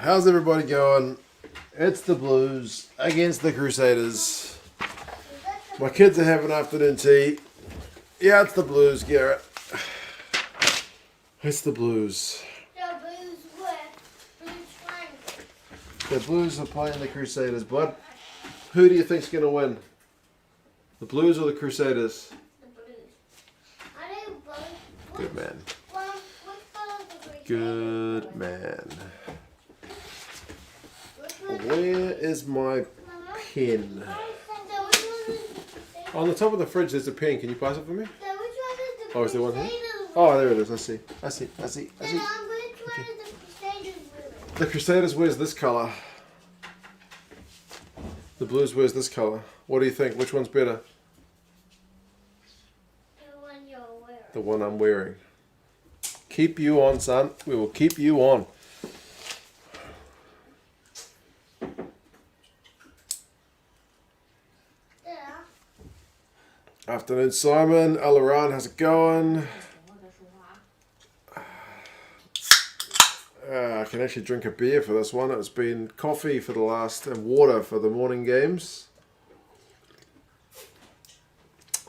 How's everybody going? It's the Blues against the Crusaders. My kids are having afternoon tea. Yeah, it's the Blues, Garrett. It's the Blues. The Blues were Blues Triangle. The Blues are playing the Crusaders, bud. Who do you think's going to win? The Blues or the Crusaders? The Blues. I know both. Good man. Which one of the Crusaders? Good man. Which one? Where is my pen? On the top of the fridge there's a pen. Can you pass it for me? So which one is the Oh, is there one here? Crusaders Oh, there it is. I see. I see. wearing? Which one is the Crusaders wearing? The Crusaders wears this colour. The Blues wears this colour. What do you think? Which one's better? The one you're wearing. The one I'm wearing. Keep you on, son. We will keep you on. Yeah. Afternoon, Simon. Alaran, how's it going? I can actually drink a beer for this one. It's been coffee for the last and water for the morning games.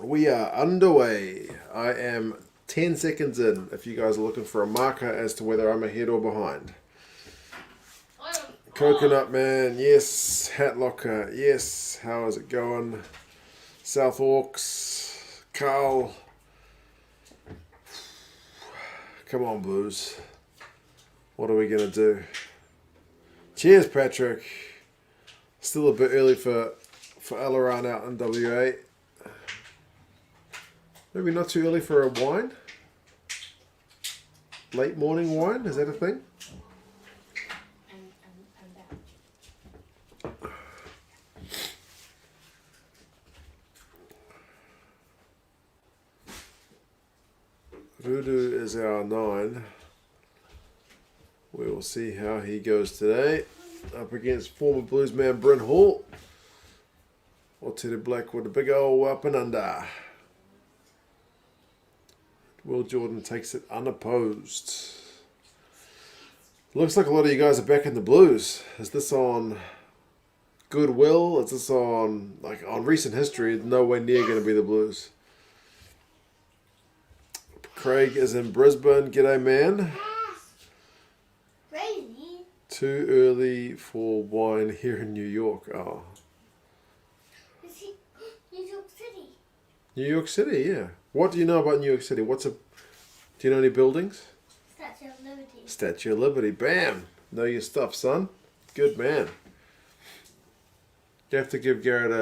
We are underway. I am 10 seconds in if you guys are looking for a marker as to whether I'm ahead or behind. Coconut Man, yes. Hat Locker, yes. How is it going? South Orcs, Carl. Come on, Blues. What are we going to do? Cheers, Patrick. Still a bit early for Alaran out in WA. Maybe not too early for a wine? Late morning wine? Is that a thing? Voodoo is our 9. We will see how he goes today. Up against former Bluesman Bryn Hall. Aotearoa Black with a big old up and under. Will Jordan takes it unopposed. Looks like a lot of you guys are back in the Blues. Is this on goodwill? Is this on recent history? Nowhere near going to be the Blues. Craig is in Brisbane. G'day, man. Crazy. Too early for wine here in New York. Oh. Is he New York City? New York City, yeah. What do you know about New York City? Do you know any buildings? Statue of Liberty. Statue of Liberty. Bam! Know your stuff, son. Good man. You have to give Garrett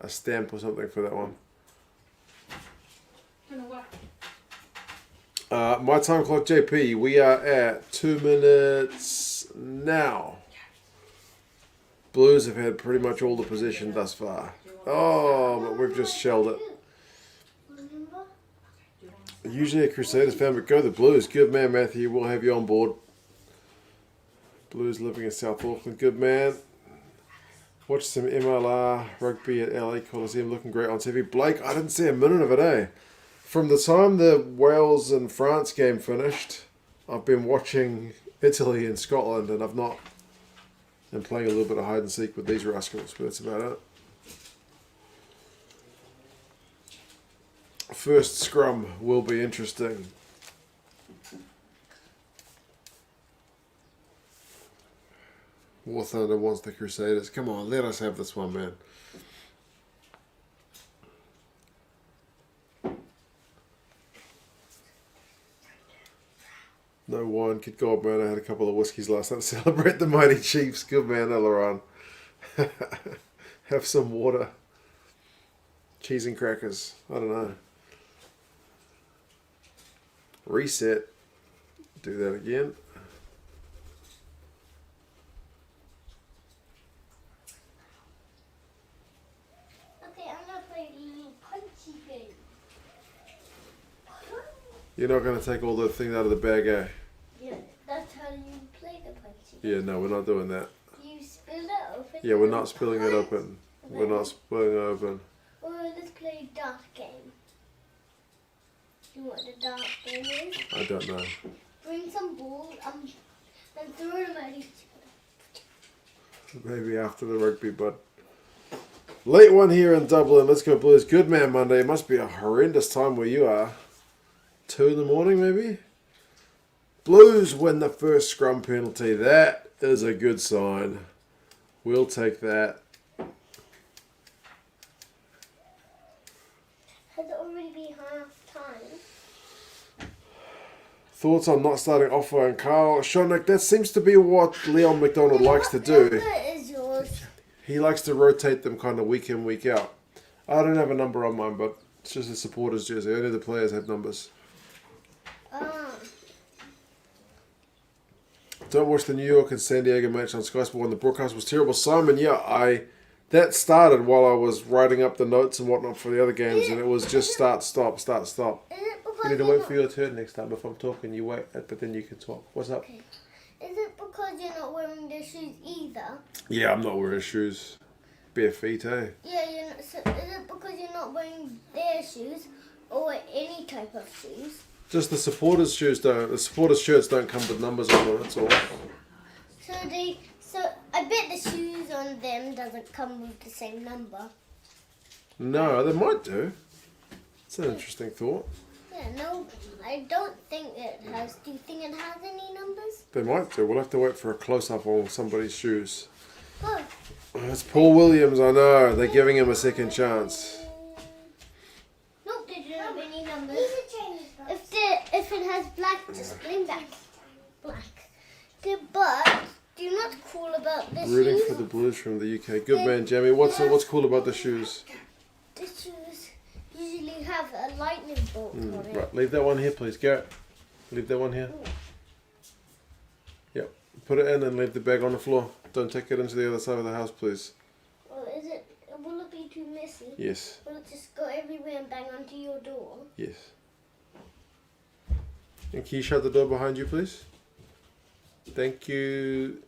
a stamp or something for that one. My time clock, JP. We are at 2 minutes now. Blues have had pretty much all the possession thus far. Oh, but we've just shelled it. Remember? Usually a Crusaders fan, but go the Blues. Good man, Matthew. We'll have you on board. Blues living in South Auckland. Good man. Watch some MLR rugby at LA Coliseum. Looking great on TV. Blake, I didn't see a minute of it, eh? From the time the Wales and France game finished, I've been watching Italy and Scotland, and I'm playing a little bit of hide and seek with these rascals, but that's about it. First scrum will be interesting. War Thunder wants the Crusaders. Come on, let us have this one, man. No wine, kid gold man. I had a couple of whiskeys last night to celebrate the mighty Chiefs. Good man, Alaran. Have some water. Cheese and crackers. I don't know. Reset. Do that again. Okay, I'm not playing any punchy game. You're not going to take all the things out of the bag, eh? Yeah, that's how you play the punchy. Yeah, no, we're not doing that. You spill it open. Yeah, we're not spilling it open. We're not spilling it open. Or let's play a dart game. You know what the dart game is? I don't know. Bring some balls and throw them at each other. Maybe after the rugby, but late one here in Dublin. Let's go Blues. Good man Monday. It must be a horrendous time where you are. 2 in the morning maybe? Blues win the first scrum penalty. That is a good sign. We'll take that. Has it already been half time? Thoughts on not starting Offa and Carl? Shonik, that seems to be what Leon McDonald likes to do. What number is yours? He likes to rotate them kind of week in, week out. I don't have a number on mine, but it's just a supporters jersey. Only the players have numbers. Don't watch the New York and San Diego match on Sky Sport when the broadcast was terrible. Simon, that started while I was writing up the notes and whatnot for the other games, and it was just start, stop, start, stop. You need to wait for your turn next time. If I'm talking, you wait, but then you can talk. What's up? Okay. Is it because you're not wearing the shoes either? Yeah, I'm not wearing shoes. Bare feet, eh? Yeah, you're not, so is it because you're not wearing their shoes or any type of shoes? Just the supporters' shoes don't. The supporters' shirts don't come with numbers on them. That's all. So I bet the shoes on them doesn't come with the same number. No, they might do. It's an interesting thought. Yeah, no, I don't think it has. Do you think it has any numbers? They might do. We'll have to wait for a close-up on somebody's shoes. Oh. It's Paul Williams, I know. They're giving him a second chance. Nope, they don't have any numbers. If it has black, just bring back black. But do you not cool about the Rooting shoes? for the Blues from the UK. Good man, Jamie. What's cool about the shoes? The shoes usually have a lightning bolt on it. Right, leave that one here, please. Garrett, leave that one here. Yep. Put it in and leave the bag on the floor. Don't take it into the other side of the house, please. Well, will it be too messy? Yes. Will it just go everywhere and bang onto your door? Yes. And can you shut the door behind you, please? Thank you.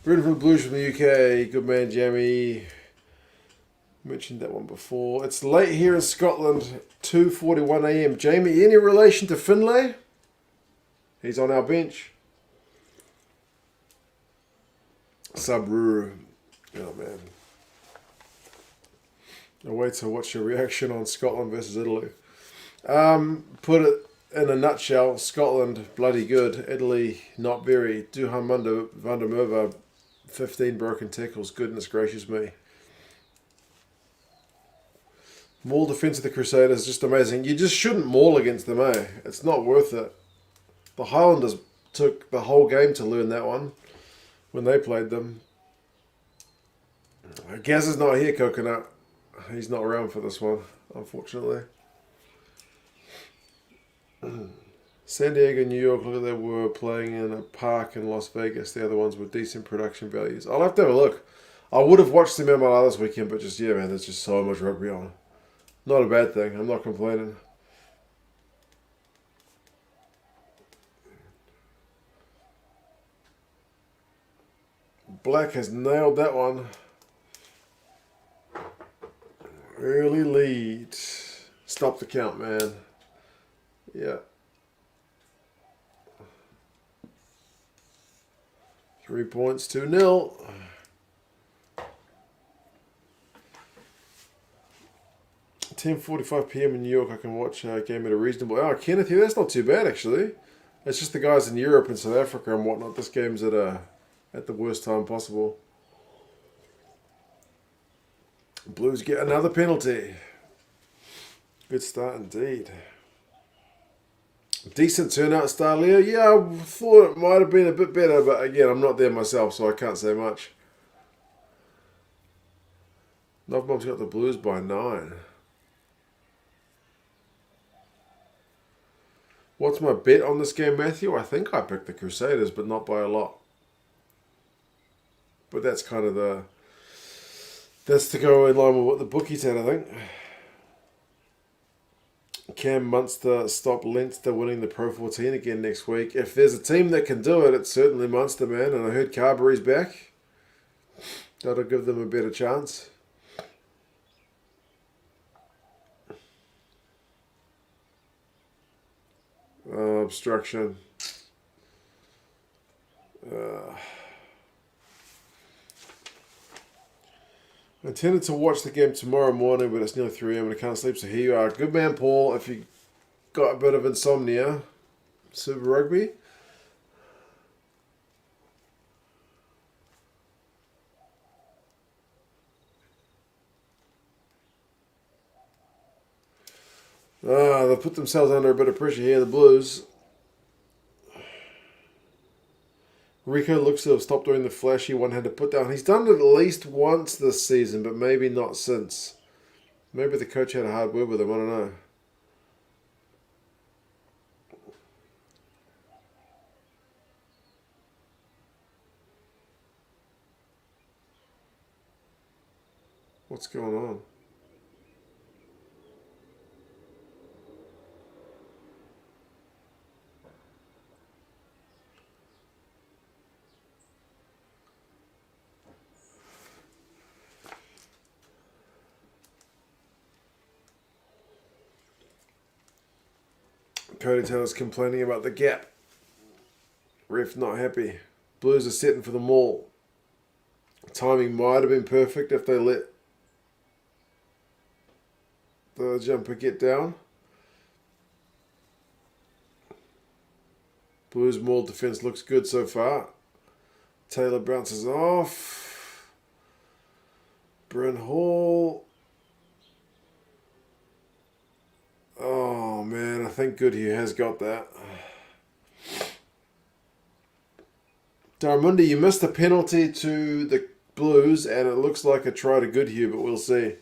Rooting for the Blues from the UK. Good man, Jamie. Mentioned that one before. It's late here in Scotland. 2:41 a.m. Jamie, any relation to Finlay? He's on our bench. Sabru. Oh, man. I'll wait to watch your reaction on Scotland versus Italy. Put it in a nutshell. Scotland, bloody good. Italy, not very. Duhan van der Merwe, 15 broken tackles. Goodness gracious me. Maul defence of the Crusaders, just amazing. You just shouldn't maul against them, eh? It's not worth it. The Highlanders took the whole game to learn that one when they played them. Gaz is not here, Coconut. He's not around for this one, unfortunately. San Diego, New York, look at they were playing in a park in Las Vegas. The other ones were decent production values. I'll have to have a look. I would have watched some MLR this weekend, but just, yeah, man, there's just so much rugby on. Not a bad thing. I'm not complaining. Black has nailed that one. Early lead. Stop the count, man. Yeah. 3 points, 2-0. $10:45 p.m. in New York. I can watch a game at a reasonable. Oh, Kenneth, yeah, that's not too bad actually. It's just the guys in Europe and South Africa and whatnot. This game's at the worst time possible. Blues get another penalty. Good start indeed. Decent turnout, Starleo. Yeah, I thought it might have been a bit better, but again, I'm not there myself, so I can't say much. Novmob's got the Blues by 9. What's my bet on this game, Matthew? I think I picked the Crusaders, but not by a lot. But that's kind of that's to go in line with what the bookies had, I think. Can Munster stop Leinster winning the Pro 14 again next week? If there's a team that can do it, it's certainly Munster, man. And I heard Carberry's back. That'll give them a better chance. Obstruction. intended to watch the game tomorrow morning, but it's nearly 3 a.m. and I can't sleep, so here you are. Good man, Paul, if you got a bit of insomnia. Super Rugby. They've put themselves under a bit of pressure here, the Blues. Rico looks to have stopped doing the flashy one-handed put down. He's done it at least once this season, but maybe not since. Maybe the coach had a hard word with him, I don't know. What's going on? Cody Taylor's complaining about the gap. Ref not happy. Blues are setting for the maul. Timing might have been perfect if they let the jumper get down. Blues maul defense looks good so far. Taylor bounces off. Bryn Hall. Oh man, I think Goodhue has got that. Darmundi, you missed a penalty to the Blues and it looks like a try to Goodhue, but we'll see.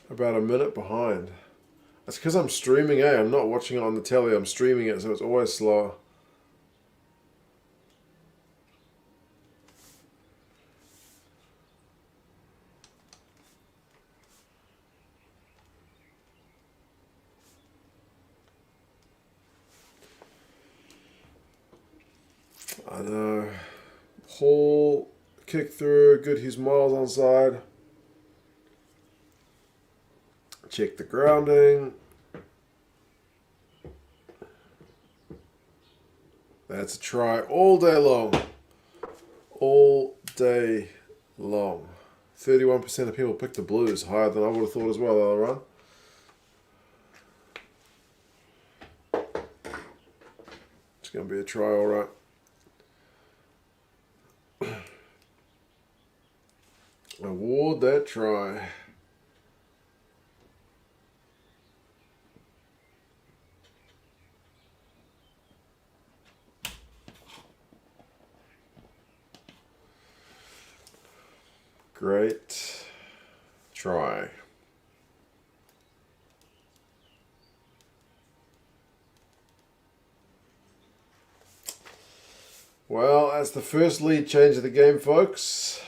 About a minute behind. That's because I'm streaming, eh? I'm not watching it on the telly, I'm streaming it, so it's always slow. I know. Hall, kick through, Goodhue's miles onside. Check the grounding. That's a try all day long. All day long. 31% of people picked the Blues, higher than I would have thought as well, they'll run. It's going to be a try, all right. Award that try. Great try. Well, that's the first lead change of the game, folks.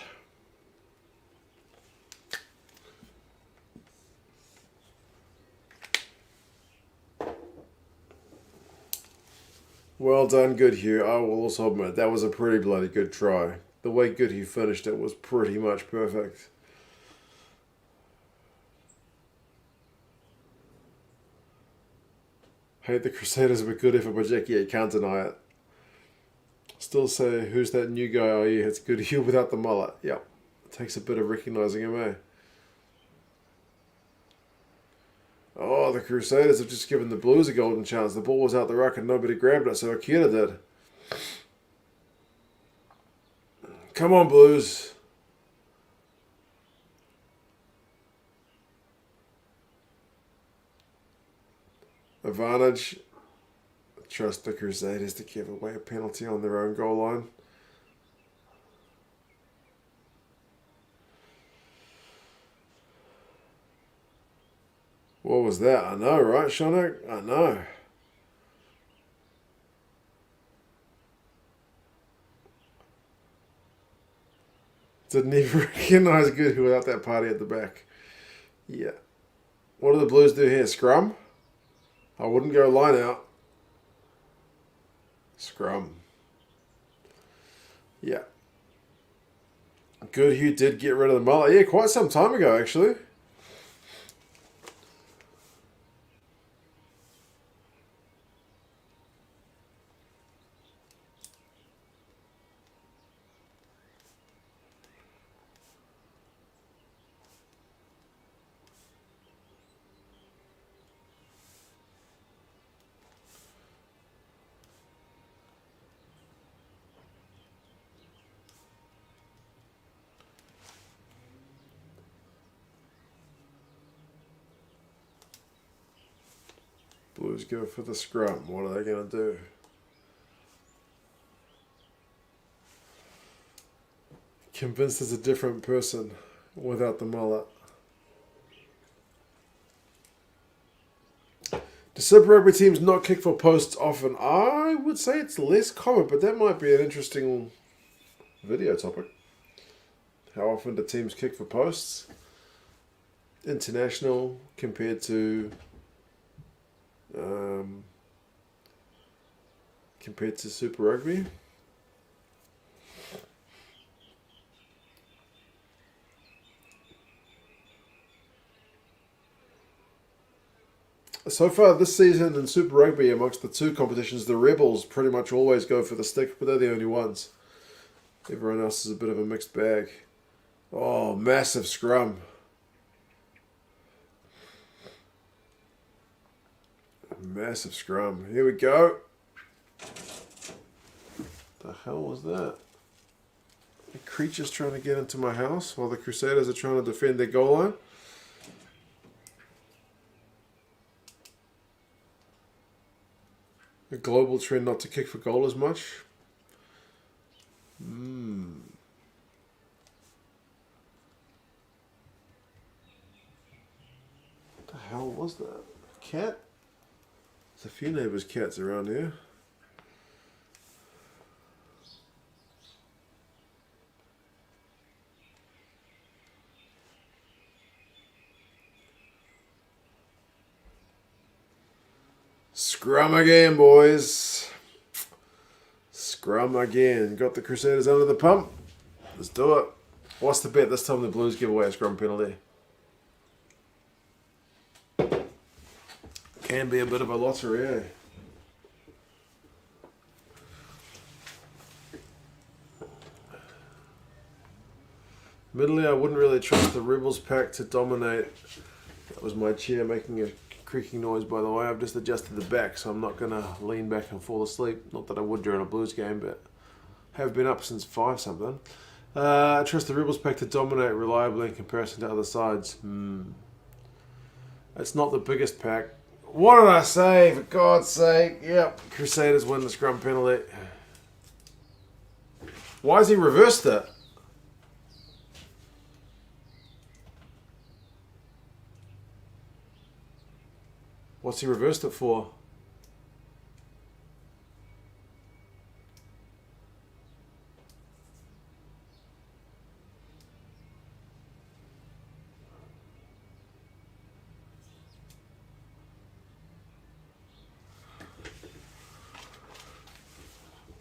Well done, Goodhue. I will also admit that was a pretty bloody good try. The way Goodhue finished it was pretty much perfect. Hate the Crusaders, but good effort by Jackie. You can't deny it. Still say, who's that new guy? Oh yeah, it's Goodhue without the mullet. Yep. It takes a bit of recognising him, eh? Oh, the Crusaders have just given the Blues a golden chance. The ball was out the ruck and nobody grabbed it, so Akira did. Come on, Blues. Advantage. Trust the Crusaders to give away a penalty on their own goal line. What was that? I know, right, Shona? I know. Didn't even recognise Goodhue without that party at the back. Yeah. What do the Blues do here? Scrum? I wouldn't go line out. Scrum. Yeah. Goodhue did get rid of the mullet. Yeah, quite some time ago, actually. Blues go for the scrum? What are they going to do? Convinced it's a different person without the mullet. Do Super Rugby teams not kick for posts often? I would say it's less common, but that might be an interesting video topic. How often do teams kick for posts? International compared to Super Rugby. So far this season in Super Rugby, amongst the two competitions, the Rebels pretty much always go for the stick, but they're the only ones. Everyone else is a bit of a mixed bag. Oh, massive scrum. Massive scrum. Here we go. The hell was that? A creature's trying to get into my house while the Crusaders are trying to defend their goal line. A global trend not to kick for goal as much. What the hell was that? Cat? There's a few neighbours' cats around here. Scrum again, boys. Scrum again. Got the Crusaders under the pump. Let's do it. What's the bet? This time the Blues give away a scrum penalty. Can be a bit of a lottery, eh? Admittedly, I wouldn't really trust the Rebels pack to dominate. That was my chair making a creaking noise, by the way. I've just adjusted the back, so I'm not going to lean back and fall asleep. Not that I would during a Blues game, but have been up since 5 something. I trust the Rebels pack to dominate reliably in comparison to other sides. It's not the biggest pack. What did I say? For God's sake. Yep, Crusaders win the scrum penalty. Why has he reversed it? What's he reversed it for?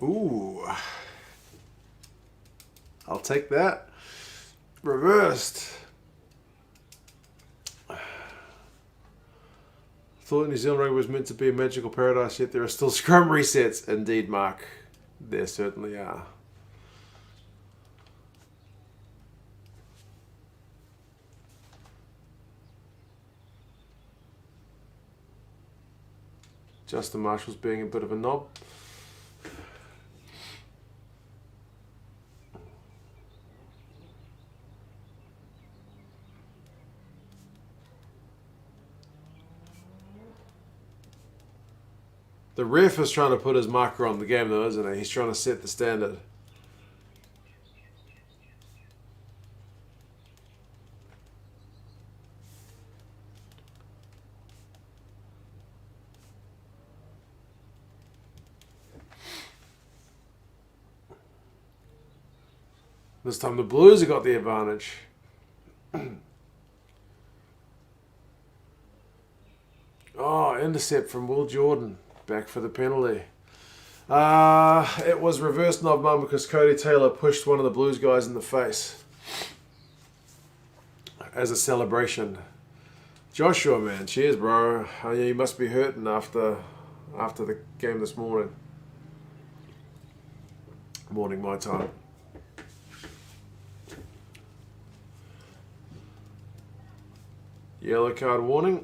Ooh. I'll take that. Reversed. Thought New Zealand rugby was meant to be a magical paradise, yet there are still scrum resets. Indeed, Mark. There certainly are. Justin Marshall's being a bit of a knob. The ref is trying to put his marker on the game, though, isn't he? He's trying to set the standard. This time the Blues have got the advantage. Oh, intercept from Will Jordan. Back for the penalty. It was reverse knob mum because Cody Taylor pushed one of the Blues guys in the face as a celebration. Joshua, man, cheers, bro. You must be hurting after the game this morning. Morning, my time. Yellow card warning.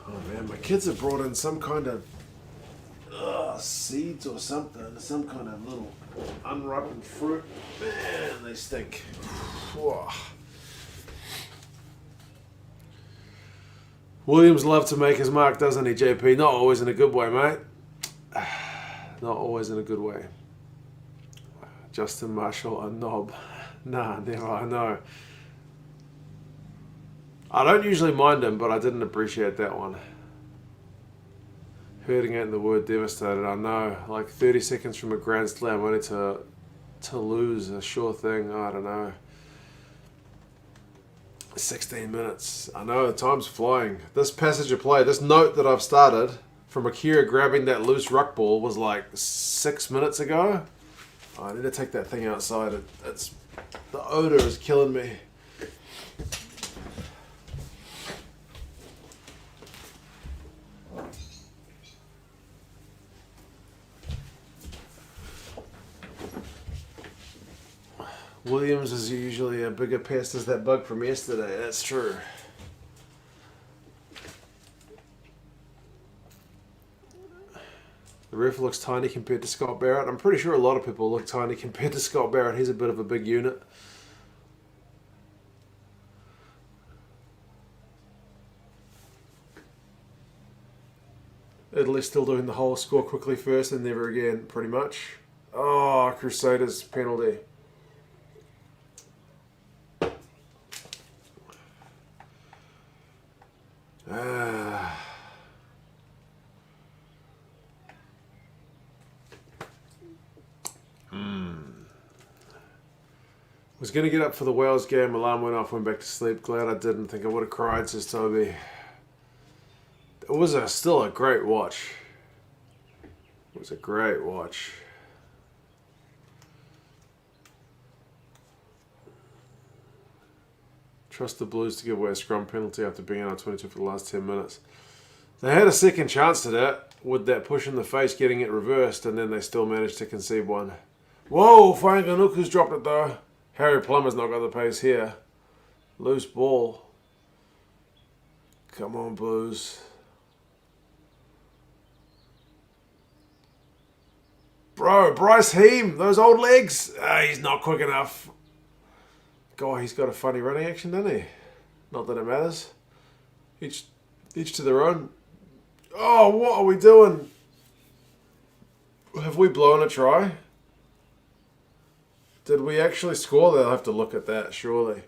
Oh man, my kids have brought in some kind of seeds or something, some kind of little unripened fruit. Man, they stink. Whoa. Williams loves to make his mark, doesn't he, JP? Not always in a good way, mate. Not always in a good way. Justin Marshall, a knob. Nah, never, I know. I don't usually mind him, but I didn't appreciate that one. Hurting it in the word devastated, I know. Like 30 seconds from a grand slam, only to lose a sure thing, I don't know. 16 minutes. I know, the time's flying. This passage of play, this note that I've started from Akira grabbing that loose ruck ball was like 6 minutes ago. Oh, I need to take that thing outside. It's the odor is killing me. Williams is usually a bigger pest as that bug from yesterday. That's true. The ref looks tiny compared to Scott Barrett. I'm pretty sure a lot of people look tiny compared to Scott Barrett. He's a bit of a big unit. Italy's still doing the whole score quickly first and never again, pretty much. Oh, Crusaders penalty. Was going to get up for the Wales game. Alarm went off, went back to sleep. Glad I didn't. Think I would have cried, says Toby. It was still a great watch. It was a great watch. Trust the Blues to give away a scrum penalty after being out 22 for the last 10 minutes. They had a second chance to that, with that push in the face getting it reversed, and then they still managed to concede one. Whoa, Fainganuku's dropped it though. Harry Plummer's not got the pace here. Loose ball. Come on, Blues. Bro, Bryce Heem, those old legs. He's not quick enough. God, he's got a funny running action, doesn't he? Not that it matters. Each to their own. Oh, what are we doing? Have we blown a try? Did we actually score? They'll have to look at that, surely.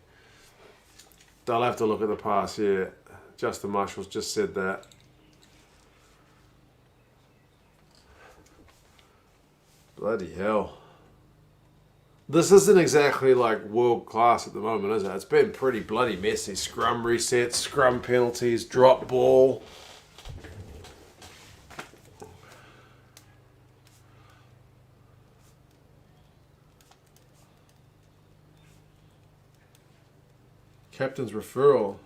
They'll have to look at the pass, yeah. Justin Marshall's just said that. Bloody hell. This isn't exactly like world class at the moment, is it? It's been pretty bloody messy. Scrum resets, scrum penalties, drop ball. Captain's referral.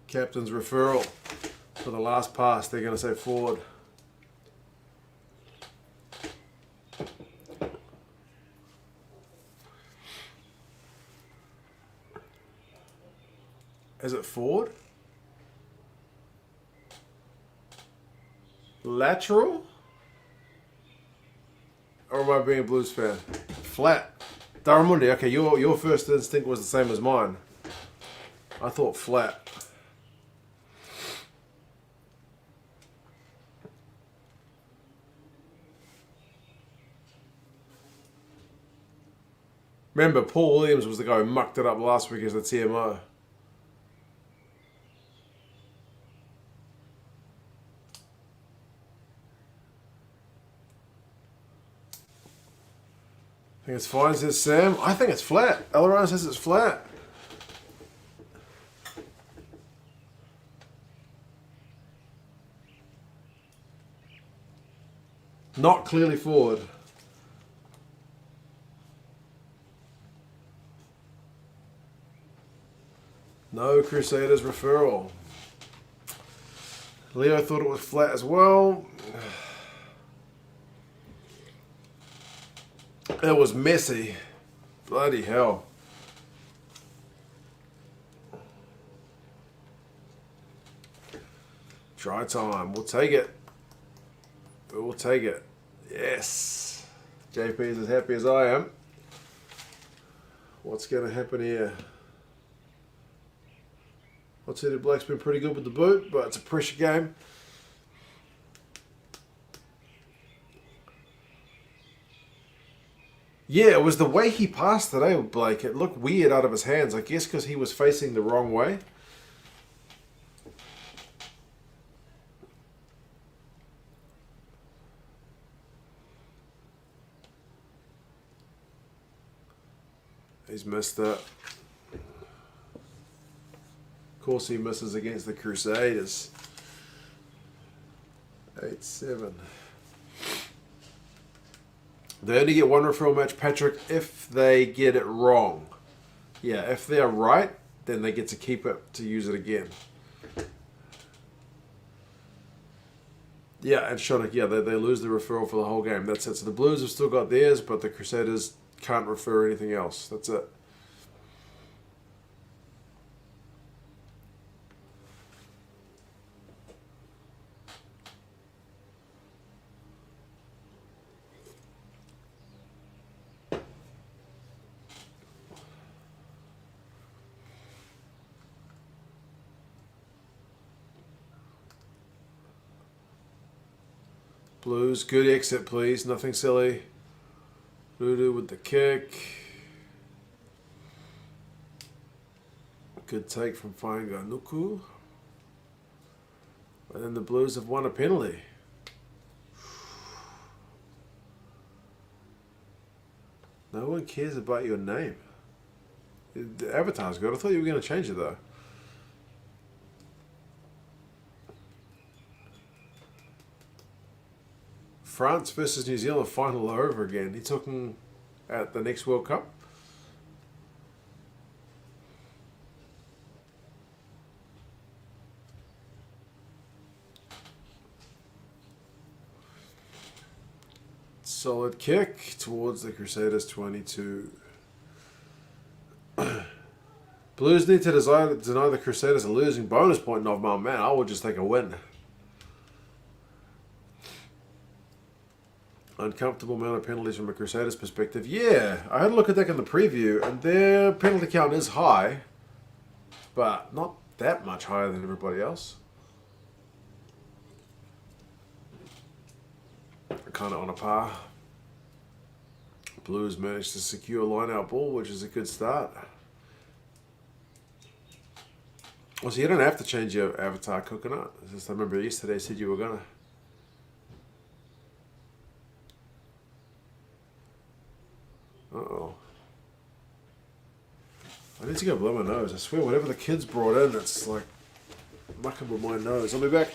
Captain's referral for the last pass. They're going to say forward. Is it forward? Lateral? Or am I being a Blues fan? Flat. Daramundi, okay, your first instinct was the same as mine. I thought flat. Remember, Paul Williams was the guy who mucked it up last week as the TMO. I think it's fine, says Sam. I think it's flat. Elrond says it's flat. Not clearly forward. No Crusaders referral. Leo thought it was flat as well. It was messy. Bloody hell. Try time. We'll take it. We'll take it. Yes. JP is as happy as I am. What's going to happen here? I'll tell you, the Black's been pretty good with the boot, but it's a pressure game. Yeah, it was the way he passed today, Blake. It looked weird out of his hands. I guess because he was facing the wrong way. He's missed it. Of course he misses against the Crusaders. 8-7. They only get one referral match, Patrick, if they get it wrong. Yeah, if they're right, then they get to keep it to use it again. Yeah, and Shonik, yeah, they lose the referral for the whole game. That's it. So the Blues have still got theirs, but the Crusaders can't refer anything else. That's it. Blues, good exit, please. Nothing silly. Lulu with the kick. Good take from Fainganuku. And then the Blues have won a penalty. No one cares about your name. The avatar's good. I thought you were going to change it though. France versus New Zealand final over again. He's talking at the next World Cup. Solid kick towards the Crusaders 22. Blues need to deny the Crusaders a losing bonus point, not my man. I would just take a win. Uncomfortable amount of penalties from a Crusaders perspective. Yeah, I had a look at that in the preview, and their penalty count is high, but not that much higher than everybody else. Kind of on a par. Blues managed to secure a line-out ball, which is a good start. Well, so you don't have to change your avatar, Coconut. Just I remember yesterday you said you were gonna. Uh-oh. I need to go blow my nose. I swear, whatever the kids brought in, it's like mucking with my nose. I'll be back.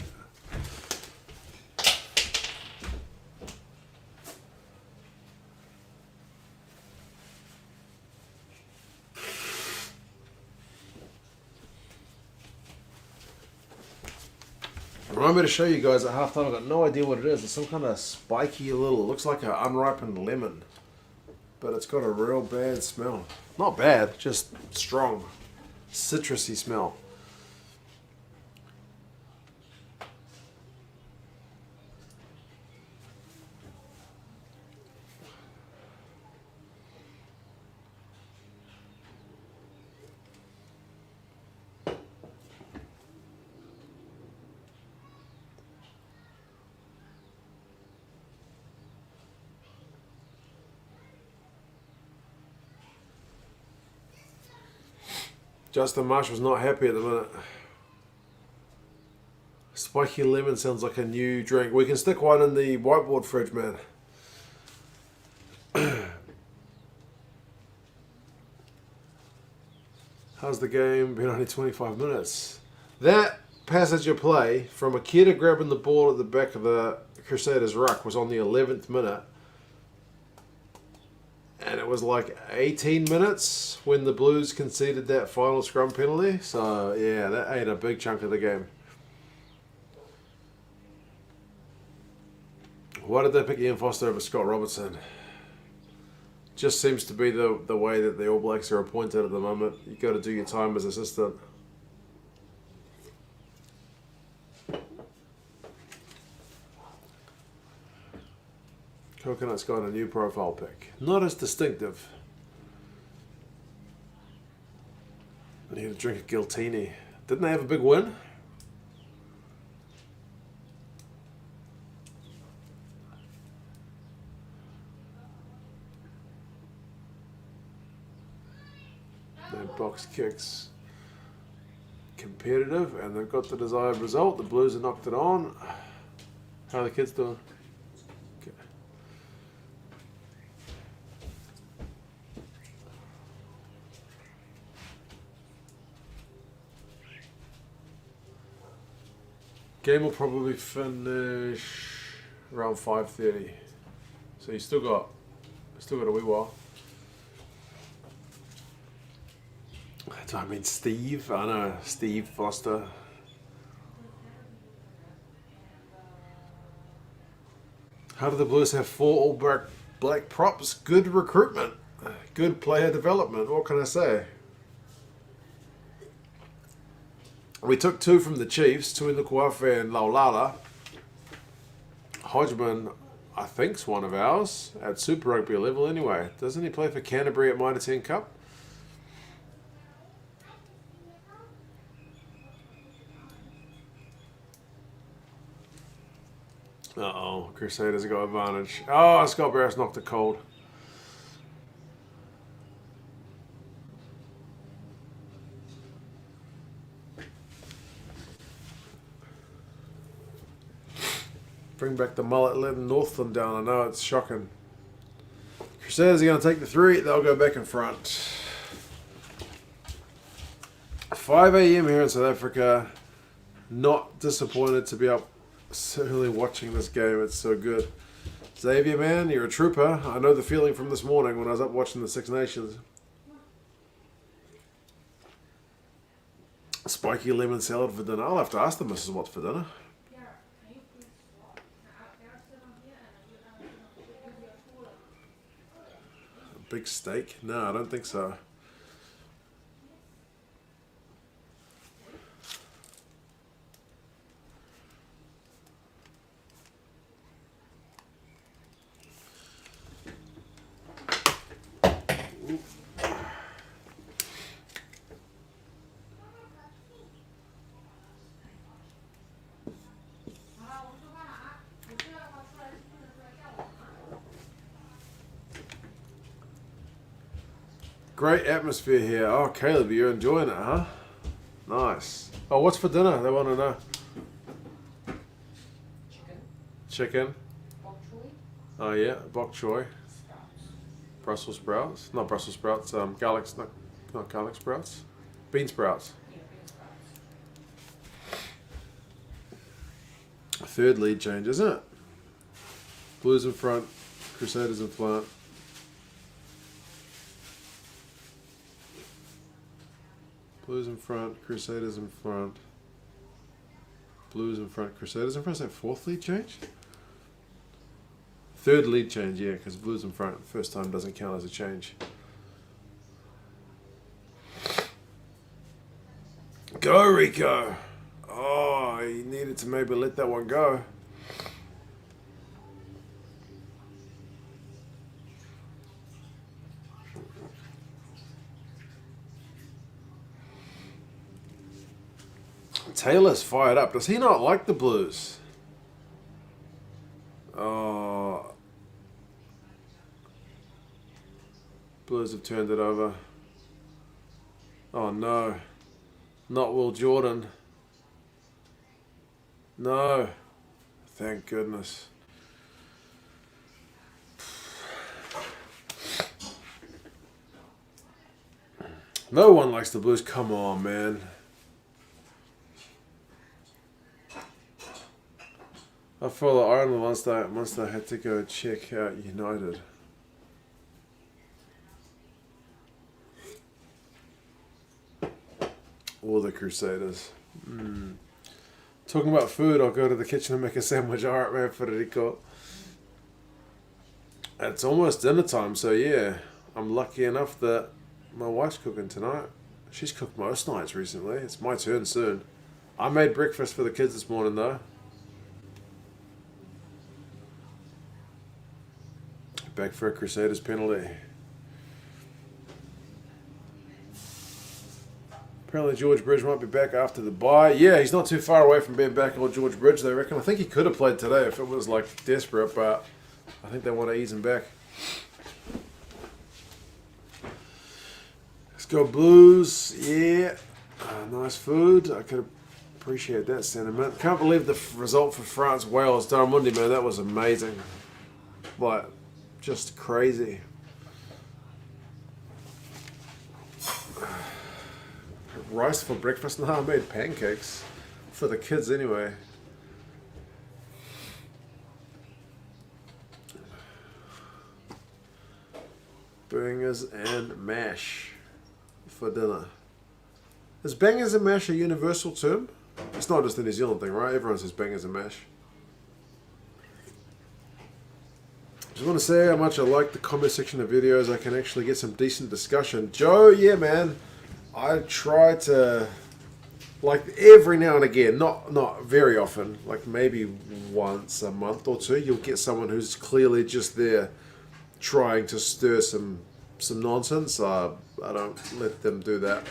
Remind me to show you guys at halftime. I've got no idea what it is. It's some kind of spiky little, it looks like an unripened lemon. But it's got a real bad smell. Not bad, just strong. Citrusy smell. Justin Marsh was not happy at the minute. Spiky lemon sounds like a new drink. We can stick one in the whiteboard fridge, man. How's the game? Been only 25 minutes. That passage of play from Akita grabbing the ball at the back of the Crusaders ruck was on the 11th minute. And it was like 18 minutes when the Blues conceded that final scrum penalty. So, yeah, that ate a big chunk of the game. Why did they pick Ian Foster over Scott Robertson? Just seems to be the way that the All Blacks are appointed at the moment. You've got to do your time as assistant. looking at it's got a new profile pic. Not as distinctive. I need to drink a Giltini. Didn't they have a big win? Their box kicks competitive, and they've got the desired result. The Blues have knocked it on. How are the kids doing? Okay. Game will probably finish around 5:30. So you still got a wee while. Do I mean Steve? I know, Steve Foster. How do the Blues have 4 all black props? Good recruitment. Good player development. What can I say? We took 2 from the Chiefs, Tui Nukuafe and Laulala. Hodgman, I think's one of ours at Super Rugby level anyway. Doesn't he play for Canterbury at Mitre 10 Cup? Uh-oh, Crusaders have got advantage. Oh, Scott Barris knocked it cold. Bring back the mullet, letting Northland down. I know, it's shocking. Crusaders are going to take the 3. They'll go back in front. 5 a.m. here in South Africa. Not disappointed to be up certainly watching this game. It's so good. Xavier, man, you're a trooper. I know the feeling from this morning when I was up watching the Six Nations. Spiky lemon salad for dinner. I'll have to ask the missus what's for dinner. A big steak? No, I don't think so. Great atmosphere here. Oh, Caleb, you're enjoying it, huh? Nice. Oh, what's for dinner? They want to know. Chicken. Bok choy. Oh, yeah, bok choy. Brussels sprouts. Not Brussels sprouts. Garlic, not garlic sprouts. Bean sprouts. Yeah, bean sprouts. Third lead change, isn't it? Blues in front, Crusaders in front. Blues in front, Crusaders in front. Blues in front, Crusaders in front. Is that 4th lead change? 3rd lead change, yeah, because Blues in front first time doesn't count as a change. Go, Rico! Oh, he needed to maybe let that one go. Taylor's fired up. Does he not like the Blues? Oh. Blues have turned it over. Oh no. Not Will Jordan. No. Thank goodness. No one likes the Blues. Come on, man. I follow Ireland once they had to go check out United. Or the Crusaders. Talking about food, I'll go to the kitchen and make a sandwich. Alright, man, Federico. It's almost dinner time, so yeah. I'm lucky enough that my wife's cooking tonight. She's cooked most nights recently. It's my turn soon. I made breakfast for the kids this morning, though. Back for a Crusaders penalty. Apparently George Bridge might be back after the bye. Yeah, he's not too far away from being back on George Bridge, they reckon. I think he could have played today if it was like desperate, but I think they want to ease him back. Let's go Blues. Yeah. Nice food. I could appreciate that sentiment. Can't believe the result for France Wales. Daramundi, man, that was amazing. Like, just crazy. Rice for breakfast? No, I made pancakes. For the kids anyway. Bangers and mash for dinner. Is bangers and mash a universal term? It's not just a New Zealand thing, right? Everyone says bangers and mash. Just want to say how much I like the comment section of videos. I can actually get some decent discussion. Joe, yeah, man. I try to, like, every now and again, not very often, like maybe once a month or two, you'll get someone who's clearly just there trying to stir some nonsense. I don't let them do that.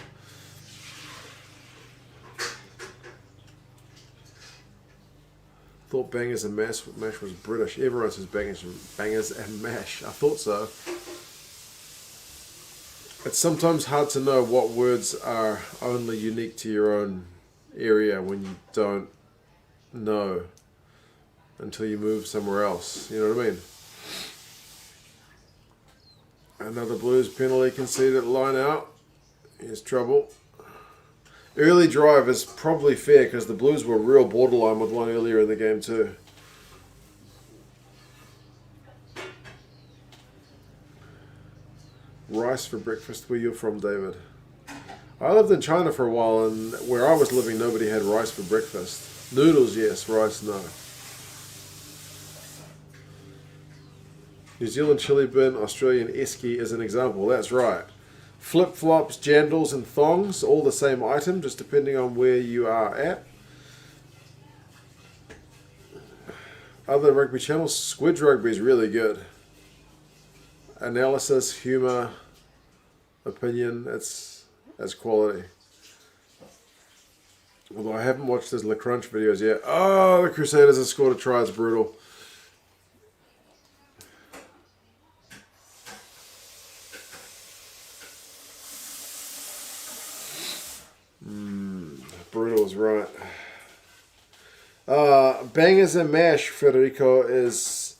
Thought bangers and mash was British. Everyone says bangers and mash. I thought so. It's sometimes hard to know what words are only unique to your own area when you don't know until you move somewhere else. You know what I mean? Another Blues penalty conceded, line out. Here's trouble. Early drive is probably fair because the Blues were real borderline with one earlier in the game too. Rice for breakfast. Where you're from, David? I lived in China for a while, and where I was living, nobody had rice for breakfast. Noodles, yes. Rice, no. New Zealand chili bin, Australian esky is an example. That's right. Flip-flops, jandals, and thongs, all the same item, just depending on where you are at. Other rugby channels, Squid Rugby is really good. Analysis, humour, opinion, that's quality. Although I haven't watched his Le Crunch videos yet. Oh, the Crusaders have scored a try, it's brutal. Brutal is right. Bangers and mash, Federico, is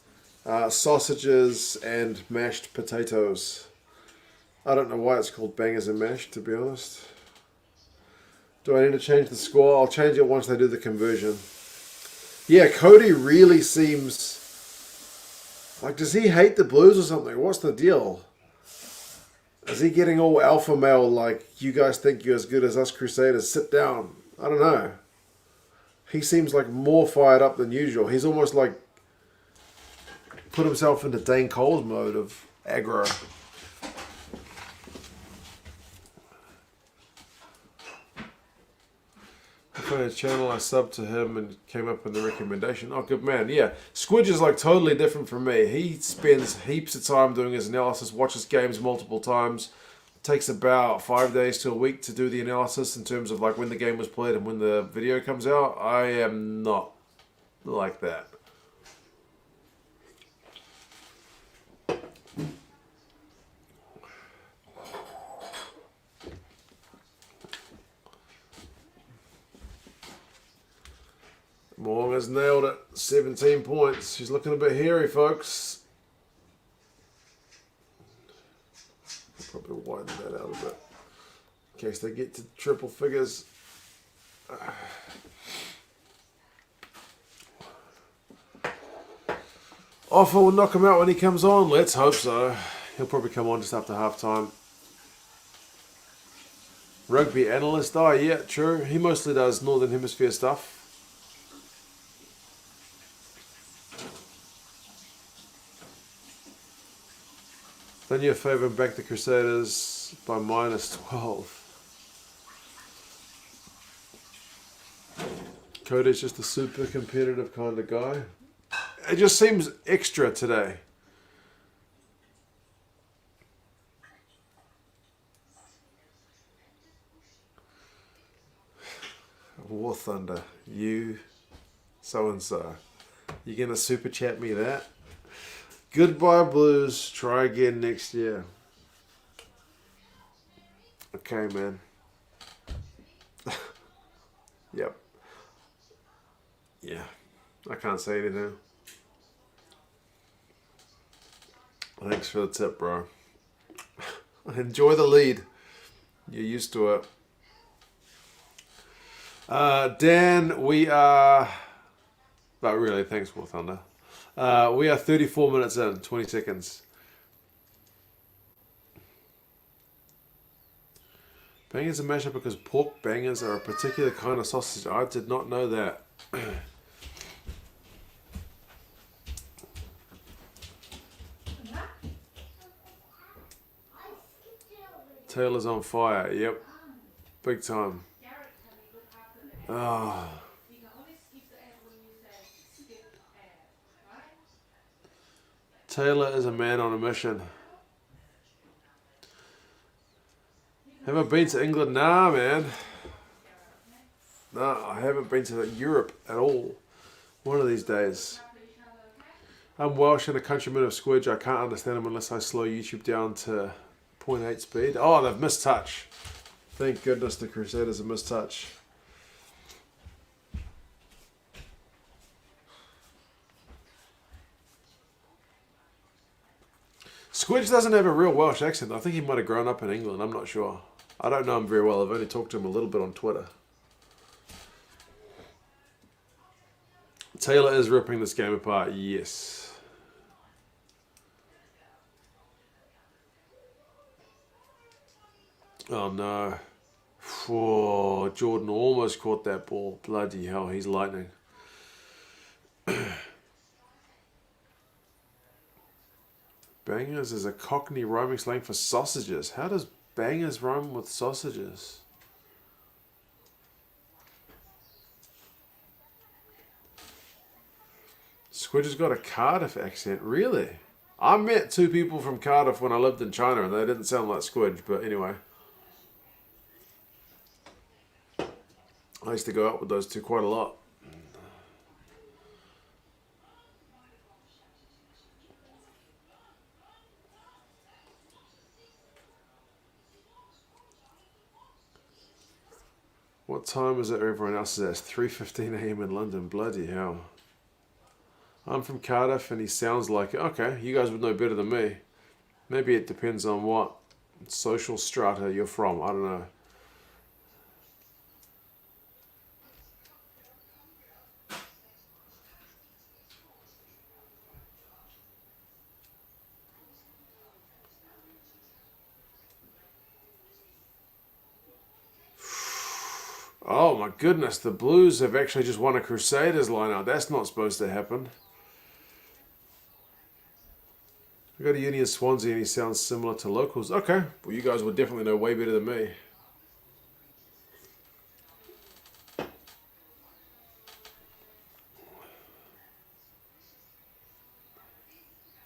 sausages and mashed potatoes. I don't know why it's called bangers and mash, to be honest. Do I need to change the score? I'll change it once they do the conversion. Yeah, Cody really seems like, does he hate the Blues or something? What's the deal? Is he getting all alpha male like, you guys think you're as good as us Crusaders? Sit down. I don't know. He seems like more fired up than usual. He's almost like put himself into Dane Cole's mode of aggro. I found his channel, I subbed to him and came up with the recommendation. Oh, good man. Yeah, Squidge is like totally different from me. He spends heaps of time doing his analysis, watches games multiple times. Takes about 5 days to a week to do the analysis in terms of like when the game was played and when the video comes out. I am not like that. Morgan has nailed it. 17 points. She's looking a bit hairy, folks. Probably widen that out a bit in case they get to triple figures. Offer will knock him out when he comes on. Let's hope so. He'll probably come on just after half time. Rugby analyst. Oh yeah, true. He mostly does Northern Hemisphere stuff. Then you favour back the Crusaders by -12. Cody's just a super competitive kind of guy. It just seems extra today. War Thunder, you so-and-so. You gonna super chat me that? Goodbye Blues, try again next year. Okay, man. Yep. Yeah, I can't say anything. Thanks for the tip, bro. Enjoy the lead. You're used to it. Dan, we are... But really, thanks, War Thunder. We are 34 minutes in, 20 seconds. Bangers are mashed up because pork bangers are a particular kind of sausage. I did not know that. Taylor's on fire. Yep. Big time. Oh. Taylor is a man on a mission. Have I been to England? Nah, man. No, I haven't been to Europe at all. One of these days. I'm Welsh and a countryman of Squidge. I can't understand them unless I slow YouTube down to 0.8 speed. Oh, they've missed touch. Thank goodness the Crusaders have missed touch. Squidge doesn't have a real Welsh accent. I think he might have grown up in England. I'm not sure. I don't know him very well. I've only talked to him a little bit on Twitter. Taylor is ripping this game apart. Yes. Oh no. Whoa, Jordan almost caught that ball. Bloody hell, he's lightning. Bangers is a Cockney rhyming slang for sausages. How does bangers rhyme with sausages? Squidge has got a Cardiff accent. Really? I met two people from Cardiff when I lived in China and they didn't sound like Squidge, but anyway. I used to go out with those two quite a lot. What time is it everyone else is at? It's 3:15 AM in London. Bloody hell. I'm from Cardiff and he sounds like it. Okay, you guys would know better than me. Maybe it depends on what social strata you're from. I don't know. Oh my goodness, the Blues have actually just won a Crusaders line out. That's not supposed to happen. I got a uni in Swansea and he sounds similar to locals. Okay, well you guys would definitely know way better than me.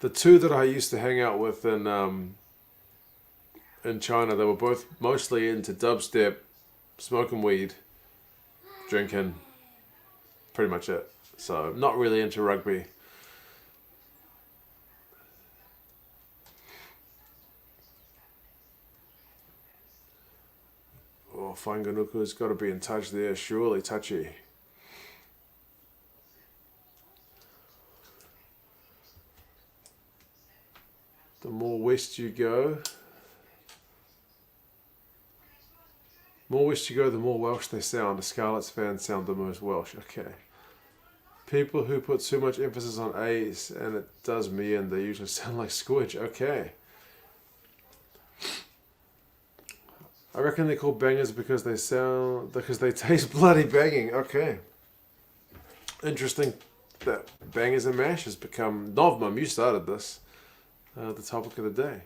The two that I used to hang out with in China, they were both mostly into dubstep, smoking weed, drinking, pretty much it. So not really into rugby. Oh, Whanganuku's got to be in touch there, surely, touchy. The more west you go, the more Welsh they sound. The Scarlets fans sound the most Welsh. Okay. People who put too much emphasis on A's, and it does me in, they usually sound like Squidge. Okay. I reckon they're called bangers because they taste bloody banging. Okay. Interesting that bangers and mash has become... Novmum, you started this. The topic of the day.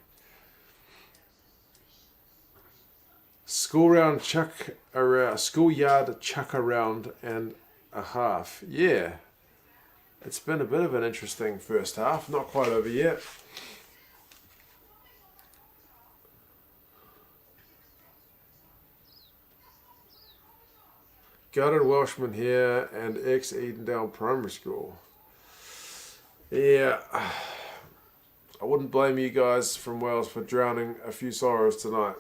Schoolyard chuck around and a half. Yeah. It's been a bit of an interesting first half. Not quite over yet. Gutted Welshman here and ex-Edendale Primary School. Yeah, I wouldn't blame you guys from Wales for drowning a few sorrows tonight.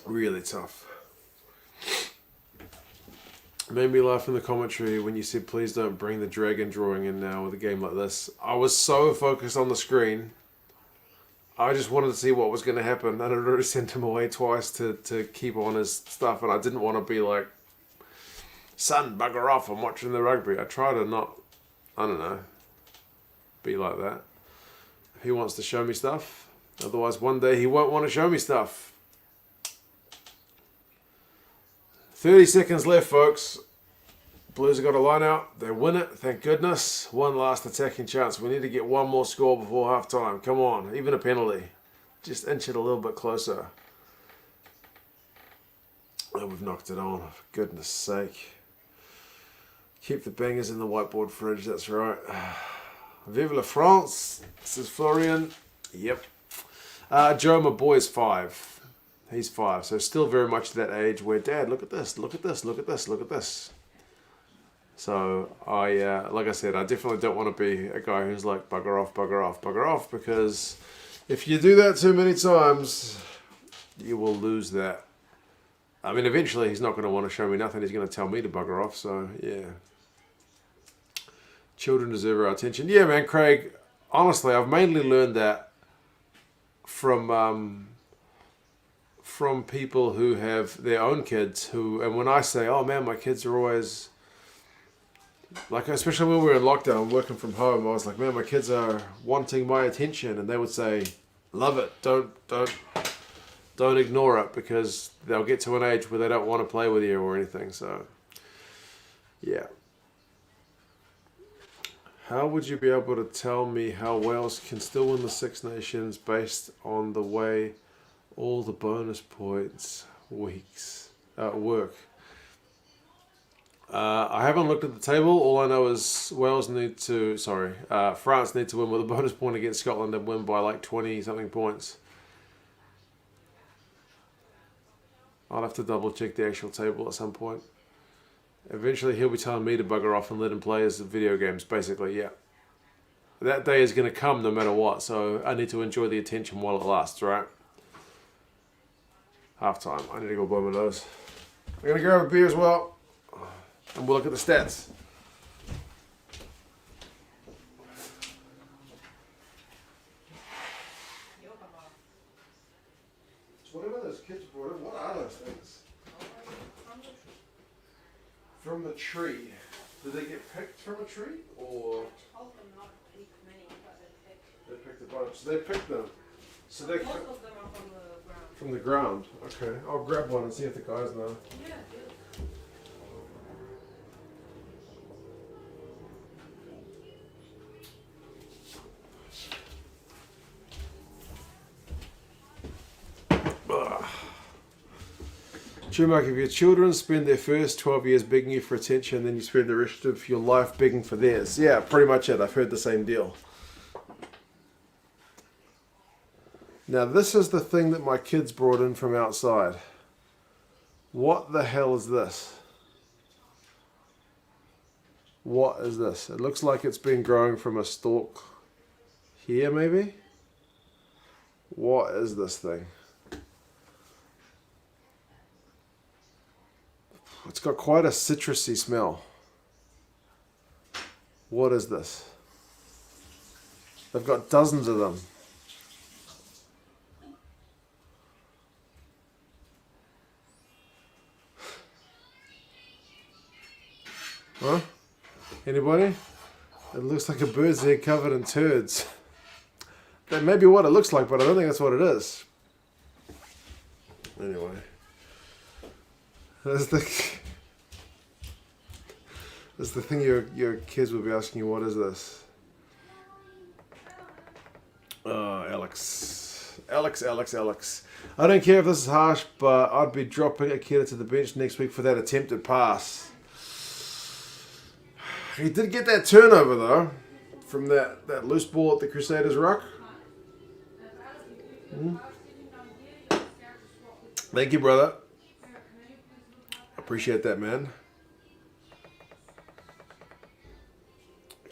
Really tough. Made me laugh in the commentary when you said please don't bring the dragon drawing in now with a game like this. I was so focused on the screen. I just wanted to see what was going to happen, and I'd already sent him away twice to keep on his stuff, and I didn't want to be like, son, bugger off, I'm watching the rugby. I try to not, I don't know, be like that. He wants to show me stuff. Otherwise, one day he won't want to show me stuff. 30 seconds left, folks. Blues have got a line out. They win it, thank goodness. One last attacking chance. We need to get one more score before half time. Come on, even a penalty. Just inch it a little bit closer. Oh, we've knocked it on, for goodness sake. Keep the bangers in the whiteboard fridge, that's right. Vive la France, says Florian. Yep. Joe, my boy, is 5. He's 5, so still very much that age where, Dad, look at this, look at this, look at this, look at this. So like I said, I definitely don't want to be a guy who's like bugger off, bugger off, bugger off, because if you do that too many times, you will lose that. I mean, eventually he's not going to want to show me nothing. He's going to tell me to bugger off. So yeah, children deserve our attention. Yeah, man, Craig. Honestly, I've mainly learned that from people who have their own kids and when I say, oh man, my kids are always, like, especially when we were in lockdown, working from home, I was like, man, my kids are wanting my attention, and they would say, love it, don't ignore it, because they'll get to an age where they don't want to play with you or anything, so, yeah. How would you be able to tell me how Wales can still win the Six Nations based on the way all the bonus points work? I haven't looked at the table. All I know is France need to win with a bonus point against Scotland and win by like 20 something points. I'll have to double check the actual table at some point. Eventually he'll be telling me to bugger off and let him play his video games, basically, yeah. That day is going to come no matter what, so I need to enjoy the attention while it lasts, right? Half time. I need to go blow my nose. I'm going to grab a beer as well, and we'll look at the stats. So whatever those kids brought in, what are those things? From the tree. Did they get picked from a tree, or? I told them not to pick many, but They picked a bunch. So they picked them. So they most of them are from the ground. from the ground. Okay, I'll grab one and see if the guys know. Yeah, good. Chumak, if your children spend their first 12 years begging you for attention, then you spend the rest of your life begging for theirs. Yeah, pretty much it. I've heard the same deal. Now, this is the thing that my kids brought in from outside. What the hell is this? What is this? It looks like it's been growing from a stalk here, maybe? What is this thing? It's got quite a citrusy smell. What is this? They've got dozens of them. Huh? Anybody? It looks like a bird's egg covered in turds. That may be what it looks like, but I don't think that's what it is. Anyway. That's the thing your kids will be asking you, what is this? Alex. I don't care if this is harsh, but I'd be dropping Akira to the bench next week for that attempted pass. He did get that turnover, though, from that loose ball at the Crusaders ruck. Thank you, brother. Appreciate that, man.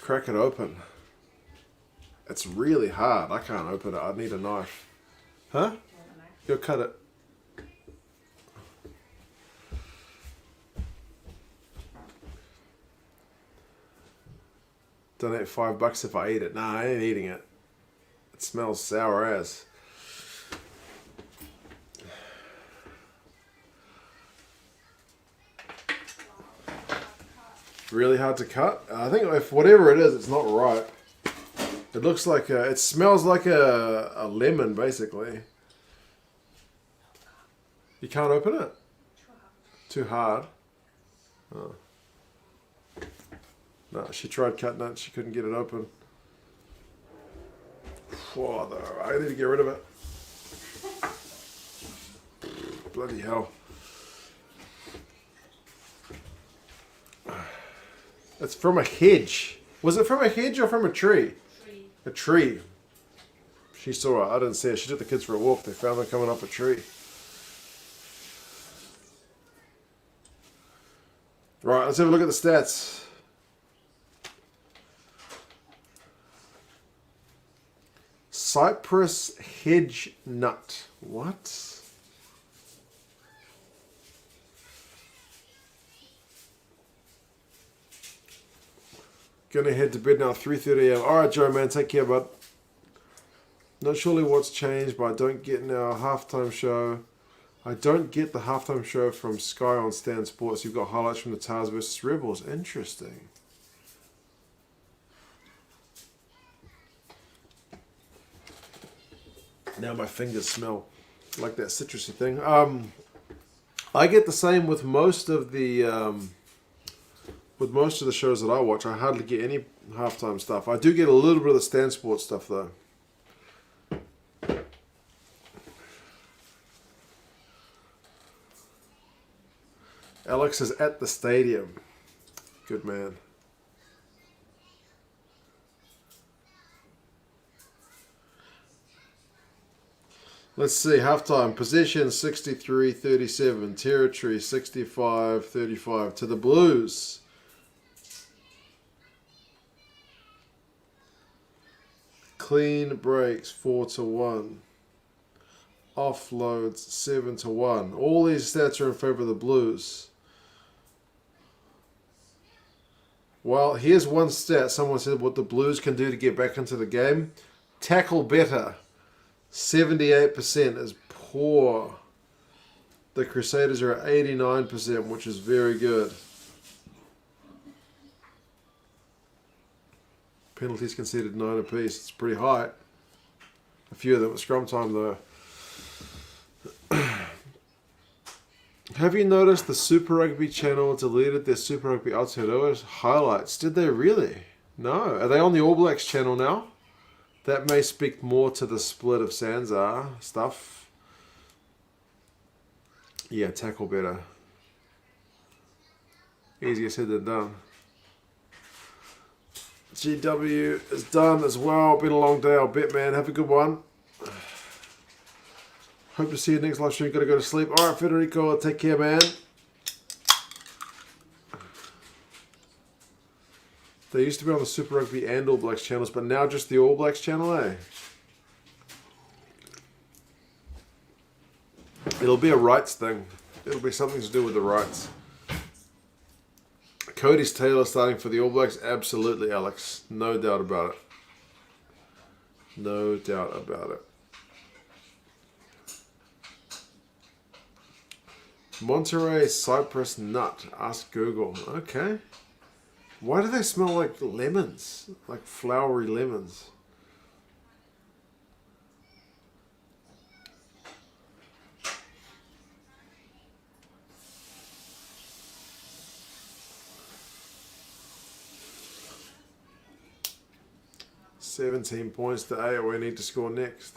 Crack it open. It's really hard. I can't open it. I need a knife. Huh? You'll cut it. Donate $5 if I eat it. Nah, I ain't eating it. It smells sour as. Really hard to cut. I think if whatever it is, it's not ripe. It looks like it smells like a lemon, basically. You can't open it? Too hard. Oh. No, she tried cutting it. She couldn't get it open. Father, I need to get rid of it. Bloody hell. It's from a hedge. Was it from a hedge or from a tree? A tree. She saw it. I didn't see it. She took the kids for a walk. They found her coming up a tree. Right, let's have a look at the stats. Cypress hedge nut. What? Gonna head to bed now, 3:30 a.m. Alright, Joe, man, take care, bud. Not surely what's changed, but I don't get our halftime show. I don't get the halftime show from Sky on Stan Sports. You've got highlights from the Tars versus Rebels. Interesting. Now my fingers smell like that citrusy thing. I get the same with most of the shows that I watch. I hardly get any halftime stuff. I do get a little bit of the Stan Sports stuff though. Alex is at the stadium. Good man. Let's see, halftime. Possession 63-37. Territory 65-35 to the Blues. Clean breaks 4-1. Offloads 7-1. All these stats are in favor of the Blues. Well, here's one stat. Someone said what the Blues can do to get back into the game. Tackle better. 78% is poor. The Crusaders are at 89%, which is very good. Penalties conceded 9 apiece. It's pretty high. A few of them at scrum time, though. Have you noticed the Super Rugby channel deleted their Super Rugby Aotearoa highlights? Did they really? No. Are they on the All Blacks channel now? That may speak more to the split of Sansa stuff. Yeah, tackle better. Easier said than done. GW is done as well. Been a long day, I'll bet, man. Have a good one. Hope to see you next live stream. Gotta go to sleep. Alright, Federico, take care, man. They used to be on the Super Rugby and All Blacks channels, but now just the All Blacks channel, eh? It'll be a rights thing. It'll be something to do with the rights. Cody's Taylor starting for the All Blacks? Absolutely, Alex. No doubt about it. No doubt about it. Monterey Cypress Nut. Ask Google. Okay. Why do they smell like lemons? Like flowery lemons? $17 points to AOA need to score next.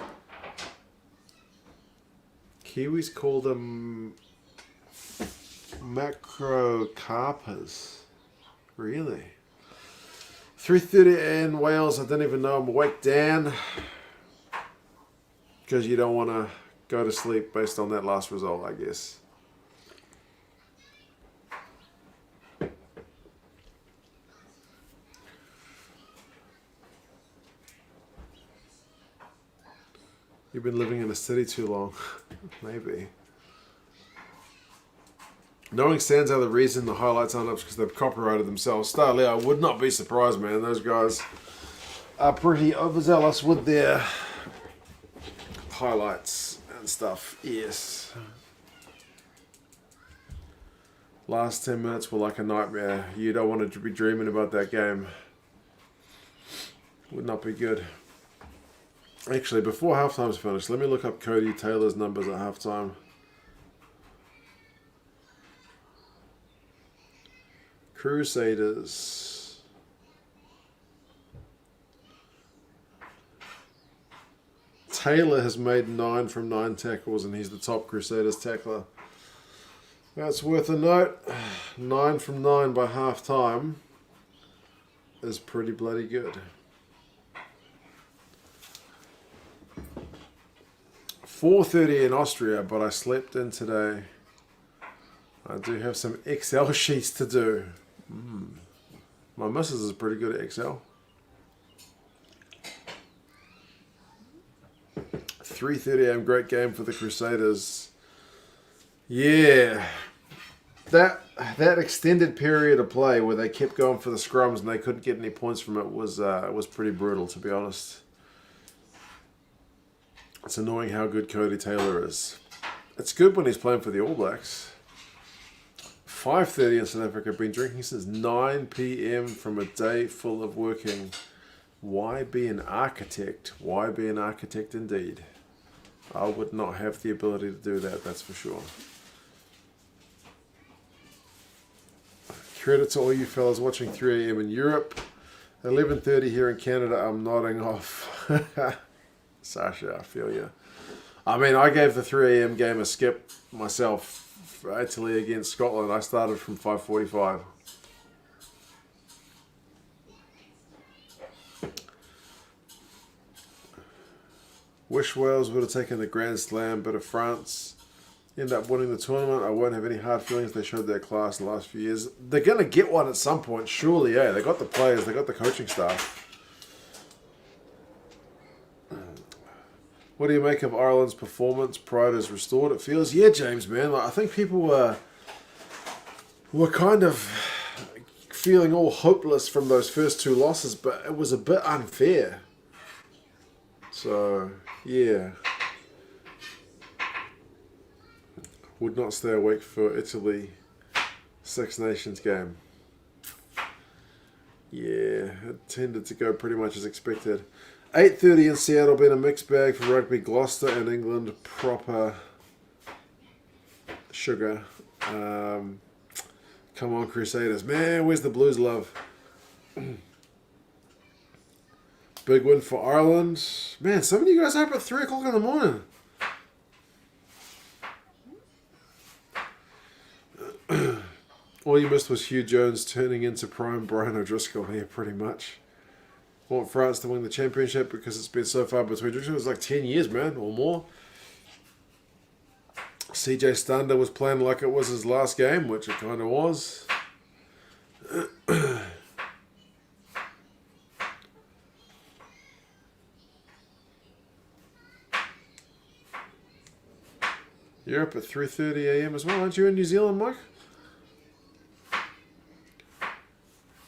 Kiwis call them macrocarpus. Really? 3:30 in Wales. I don't even know I'm awake, Dan. Because you don't want to go to sleep based on that last result, I guess. You've been living in a city too long. Maybe. Knowing stands out the reason the highlights aren't up because they've copyrighted themselves. Starly, I would not be surprised, man. Those guys are pretty overzealous with their highlights and stuff. Yes. Last 10 minutes were like a nightmare. You don't want to be dreaming about that game. Would not be good. Actually, before halftime's finished, let me look up Cody Taylor's numbers at halftime. Crusaders. Taylor has made 9 from 9 tackles and he's the top Crusaders tackler. That's worth a note. 9 from 9 by half time is pretty bloody good. 4:30 in Austria, but I slept in today. I do have some Excel sheets to do. My missus is pretty good at Excel. 3:30 AM, great game for the Crusaders. Yeah, that extended period of play where they kept going for the scrums and they couldn't get any points from it was pretty brutal, to be honest. It's annoying how good Cody Taylor is. It's good when he's playing for the All Blacks. 5:30 in South Africa. Been drinking since 9 p.m. from a day full of working. Why be an architect? Why be an architect indeed? I would not have the ability to do that, that's for sure. Credit to all you fellas watching 3 a.m. in Europe. 11:30 here in Canada. I'm nodding off. Sasha, I feel you. I mean, I gave the 3 a.m. game a skip myself. For Italy against Scotland, I started from 5:45. Wish Wales would have taken the Grand Slam, but if France end up winning the tournament, I won't have any hard feelings. They showed their class the last few years. They're going to get one at some point, surely, eh? They got the players, they got the coaching staff. What do you make of Ireland's performance? Pride is restored, it feels. Yeah, James, man. I think people were kind of feeling all hopeless from those first 2 losses, but it was a bit unfair. So, yeah. Would not stay awake for Italy Six Nations game. Yeah, it tended to go pretty much as expected. 8:30 in Seattle, been a mixed bag for rugby. Gloucester and England, proper sugar. Come on, Crusaders. Man, where's the Blues love? Big win for Ireland. Man, some of you guys are up at 3 o'clock in the morning. All you missed was Hugh Jones turning into prime Brian O'Driscoll here, pretty much. Want France to win the championship because it's been so far between. It was like 10 years, man, or more. CJ Stander was playing like it was his last game, which it kind of was. You're up at 3:30 a.m. as well, aren't you, in New Zealand, Mike?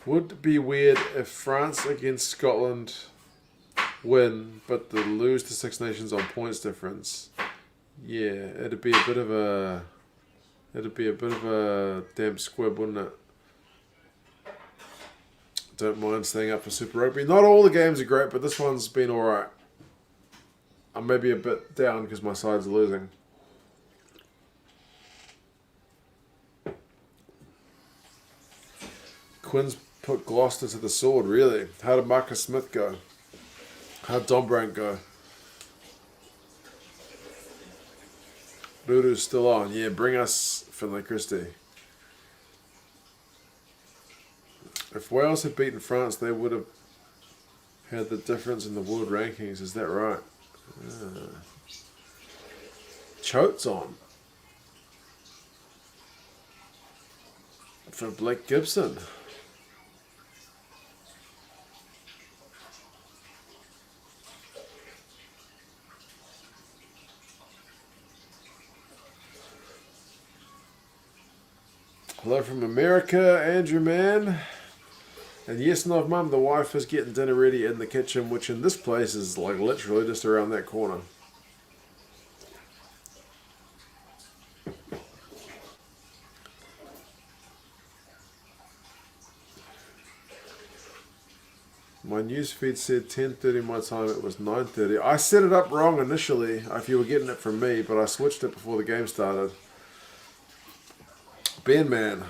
Would be weird if France against Scotland win, but they lose to Six Nations on points difference. Yeah, it'd be a bit of a damn squib, wouldn't it? Don't mind staying up for Super Rugby. Not all the games are great, but this one's been alright. I'm maybe a bit down because my side's losing. Quinn's put Gloucester to the sword, really. How did Marcus Smith go? How did Dombrand go? Rudu's still on. Yeah, bring us Finlay Christie. If Wales had beaten France, they would have had the difference in the world rankings. Is that right? Chote's on. For Blake Gibson. Hello from America, Andrew, man. And yes, no, Mum, the wife is getting dinner ready in the kitchen, which in this place is like literally just around that corner. My newsfeed said 10:30 my time, it was 9:30. I set it up wrong initially, if you were getting it from me, but I switched it before the game started. Ben, man.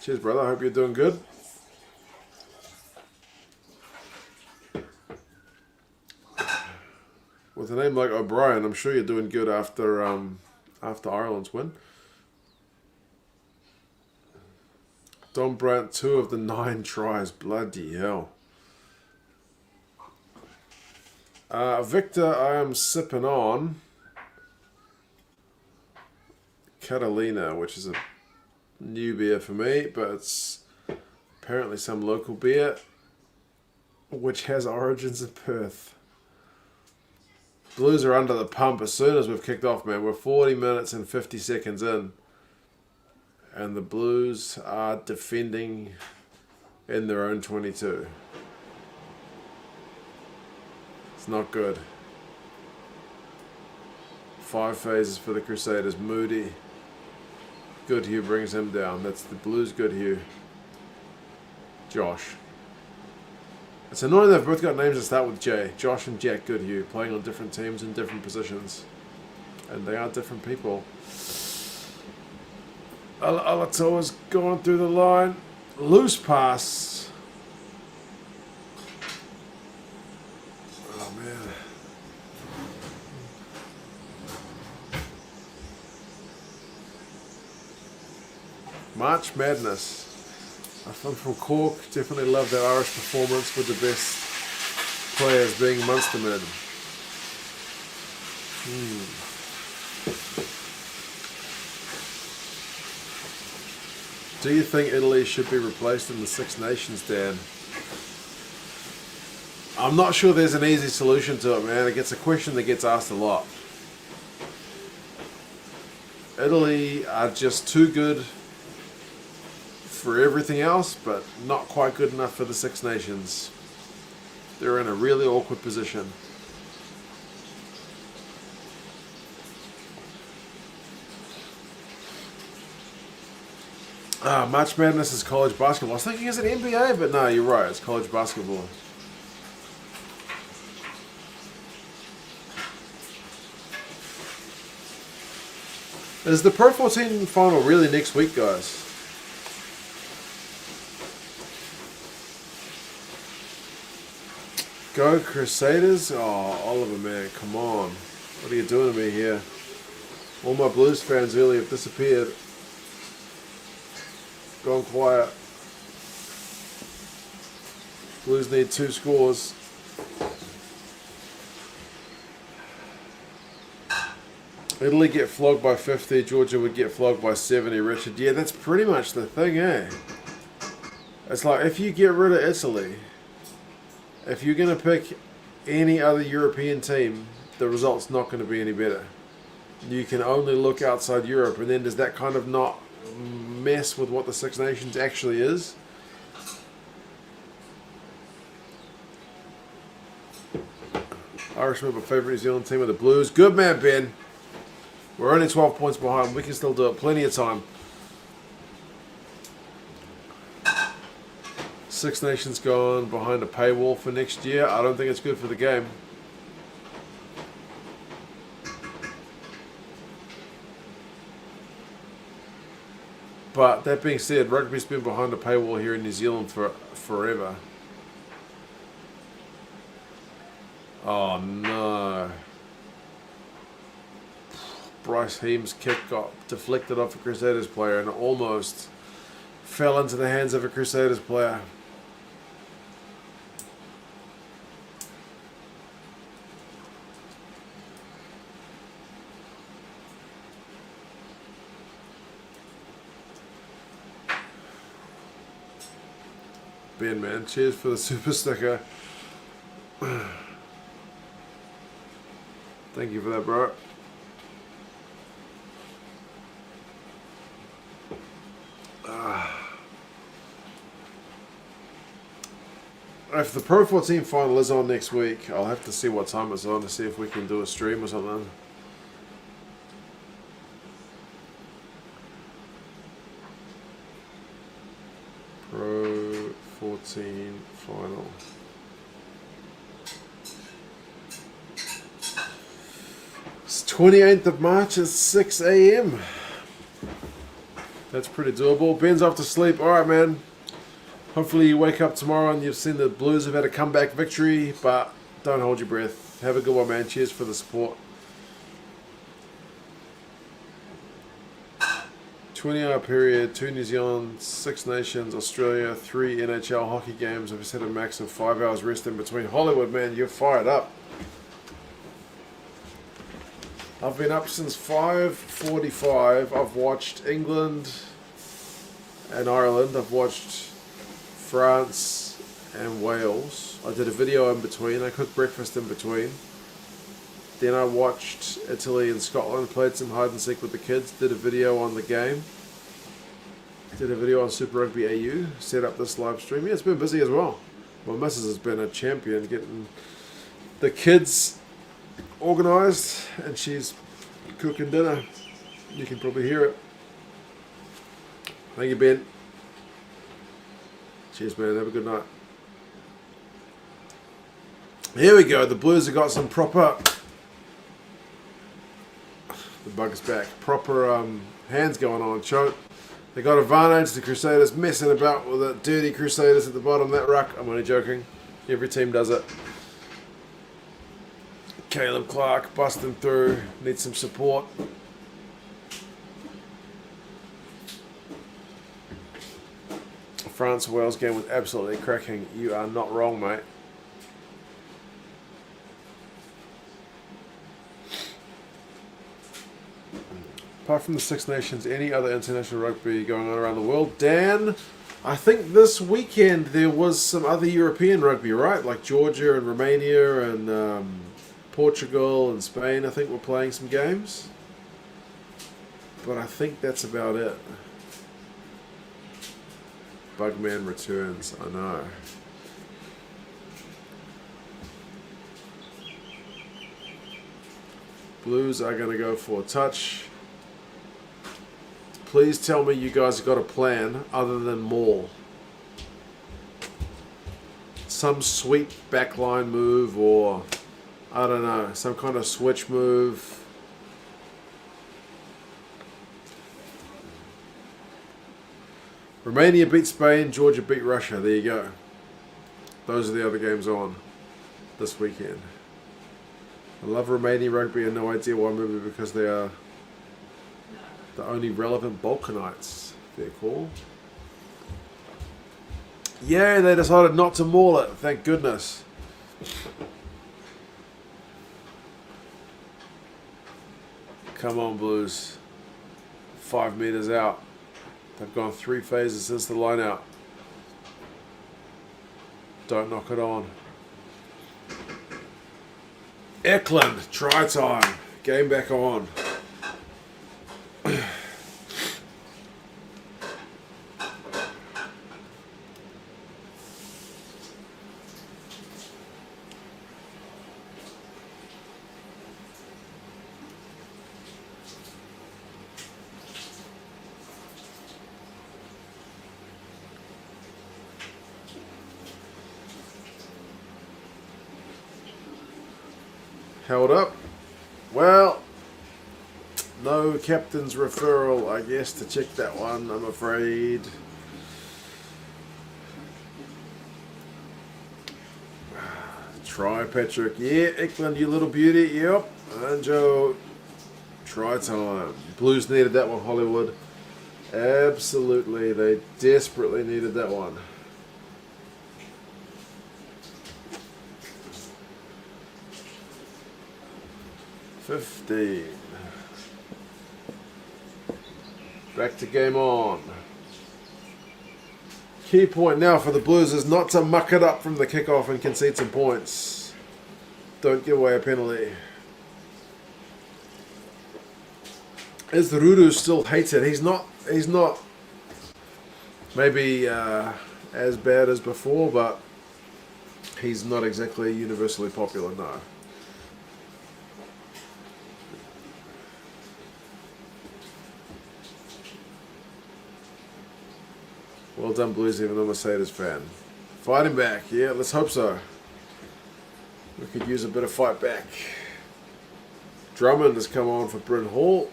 Cheers, brother. I hope you're doing good. With a name like O'Brien, I'm sure you're doing good after Ireland's win. Don Brandt, 2 of the 9 tries. Bloody hell. Victor, I am sipping on Catalina, which is a new beer for me, but it's apparently some local beer, which has origins in Perth. Blues are under the pump as soon as we've kicked off, man. We're 40 minutes and 50 seconds in, and the Blues are defending in their own 22. It's not good. 5 phases for the Crusaders. Moody. Goodhue brings him down. That's the Blues Goodhue. Josh. It's annoying they've both got names that start with J. Josh and Jack Goodhue, playing on different teams in different positions. And they are different people. Alatoa's going through the line. Loose pass. Oh, man. March Madness. I'm from Cork. Definitely love that Irish performance with the best players being Munstermen. Do you think Italy should be replaced in the Six Nations, Dan? I'm not sure there's an easy solution to it, man. It's a question that gets asked a lot. Italy are just too good for everything else, but not quite good enough for the Six Nations. They're in a really awkward position. March Madness is college basketball. I was thinking, is it NBA? But no, you're right. It's college basketball. Is the Pro 14 final really next week, guys? Go Crusaders? Oh, Oliver, man, come on. What are you doing to me here? All my Blues fans early have disappeared. Gone quiet. Blues need 2 scores. Italy get flogged by 50. Georgia would get flogged by 70, Richard. Yeah, that's pretty much the thing, eh? It's like, if you get rid of Italy, if you're going to pick any other European team, the result's not going to be any better. You can only look outside Europe, and then does that kind of not mess with what the Six Nations actually is? Irish my favourite New Zealand team are the Blues. Good man, Ben. We're only 12 points behind. We can still do it. Plenty of time. Six Nations gone behind a paywall for next year. I don't think it's good for the game. But that being said, rugby's been behind a paywall here in New Zealand for forever. Oh no. Bryce Heem's kick got deflected off a Crusaders player and almost fell into the hands of a Crusaders player. Ben, man, cheers for the super sticker. Thank you for that, bro. If the Pro 14 final is on next week, I'll have to see what time it's on to see if we can do a stream or something. Pro 14 final. It's 28th of March at 6 a.m. That's pretty doable. Ben's off to sleep. All right, man. Hopefully you wake up tomorrow and you've seen the Blues have had a comeback victory, but don't hold your breath. Have a good one, man. Cheers for the support. 20-hour period, 2 New Zealand, 6 Nations, Australia, 3 NHL hockey games. I've just had a max of 5 hours rest in between. Hollywood, man, you're fired up. I've been up since 5:45. I've watched England and Ireland. I've watched France and Wales. I did a video in between. I cooked breakfast in between. Then I watched Italy and Scotland, played some hide and seek with the kids, did a video on the game. Did a video on Super Rugby Aotearoa, set up this live stream. Yeah, it's been busy as well. My missus has been a champion getting the kids organised, and she's cooking dinner. You can probably hear it. Thank you, Ben. Cheers, man. Have a good night. Here we go. The Blues have got some proper... The bug's back. Proper hands going on. Choke. They got advantage. The Crusaders messing about with the dirty Crusaders at the bottom of that ruck. I'm only joking. Every team does it. Caleb Clark busting through. Needs some support. France-Wales game was absolutely cracking. You are not wrong, mate. Apart from the Six Nations, any other international rugby going on around the world? Dan, I think this weekend there was some other European rugby, right? Like Georgia and Romania and Portugal and Spain, I think, were playing some games. But I think that's about it. Bugman returns, I know. Blues are going to go for a touch. Please tell me you guys have got a plan other than maul. Some sweet backline move, or I don't know, some kind of switch move. Romania beat Spain, Georgia beat Russia. There you go. Those are the other games on this weekend. I love Romanian rugby and no idea why, maybe because they are the only relevant Balkanites, they're called. Yeah, they decided not to maul it, thank goodness. Come on, Blues. 5 meters out. They've gone 3 phases since the line out. Don't knock it on. Eklund, try time. Game back on. Held up. Well, no captain's referral, I guess, to check that one, I'm afraid. Try, Patrick. Yeah, Eklund, you little beauty. Yep. And Joe. Try time. Blues needed that one, Hollywood. Absolutely. They desperately needed that one. $15. Back to game on. Key point now for the Blues is not to muck it up from the kickoff and concede some points. Don't give away a penalty. Is Ruru still hated? He's not maybe as bad as before, but He's not exactly universally popular, no. Well done, Blues, even a Mercedes fan. Fighting back, yeah, let's hope so. We could use a bit of fight back. Drummond has come on for Bryn Hall.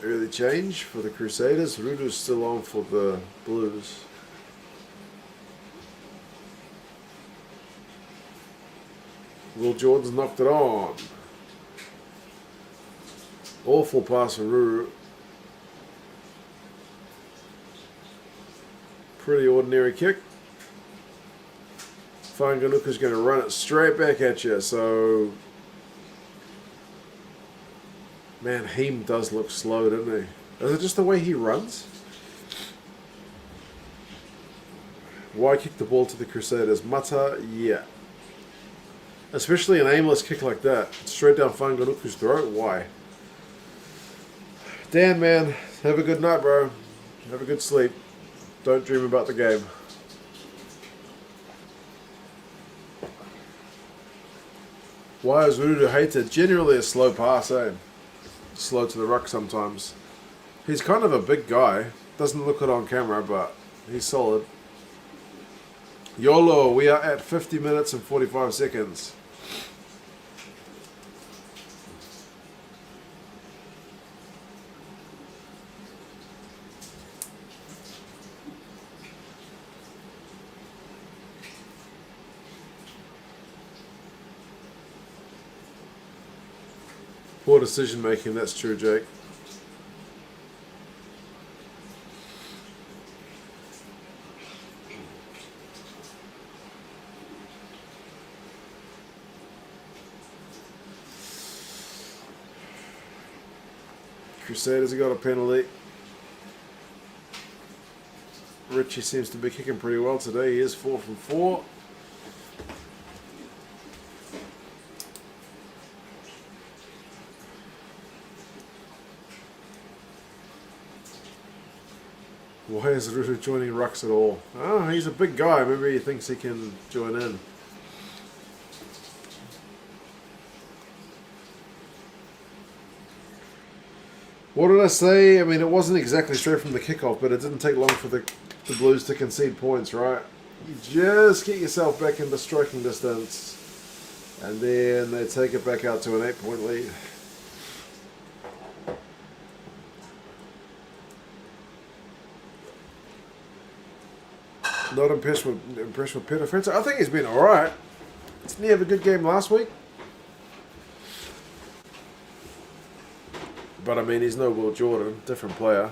Early change for the Crusaders. Rudu's still on for the Blues. Will Jordan's knocked it on. Awful pass from Ruru. Pretty ordinary kick. Fanganuka's going to run it straight back at you. So, man, Heem does look slow, doesn't he? Is it just the way he runs? Why kick the ball to the Crusaders? Mata, yeah. Especially an aimless kick like that. Straight down Fanganuku's throat. Why? Dan, man, have a good night, bro. Have a good sleep. Don't dream about the game. Why is Rudu hated? Generally a slow pass, eh? Slow to the ruck sometimes. He's kind of a big guy. Doesn't look it on camera, but he's solid. YOLO, we are at 50 minutes and 45 seconds. Poor decision making, that's true, Jake. Crusaders have got a penalty. Richie seems to be kicking pretty well today. He is 4 from 4. Why is Rudu joining rucks at all? Oh, he's a big guy. Maybe he thinks he can join in. What did I say? I mean, it wasn't exactly straight from the kickoff, but it didn't take long for the Blues to concede points, right? You just get yourself back into striking distance, and then they take it back out to an 8-point lead. Not impressed with Peter Fencer. I think he's been alright. Didn't he have a good game last week? But I mean, he's no Will Jordan, different player.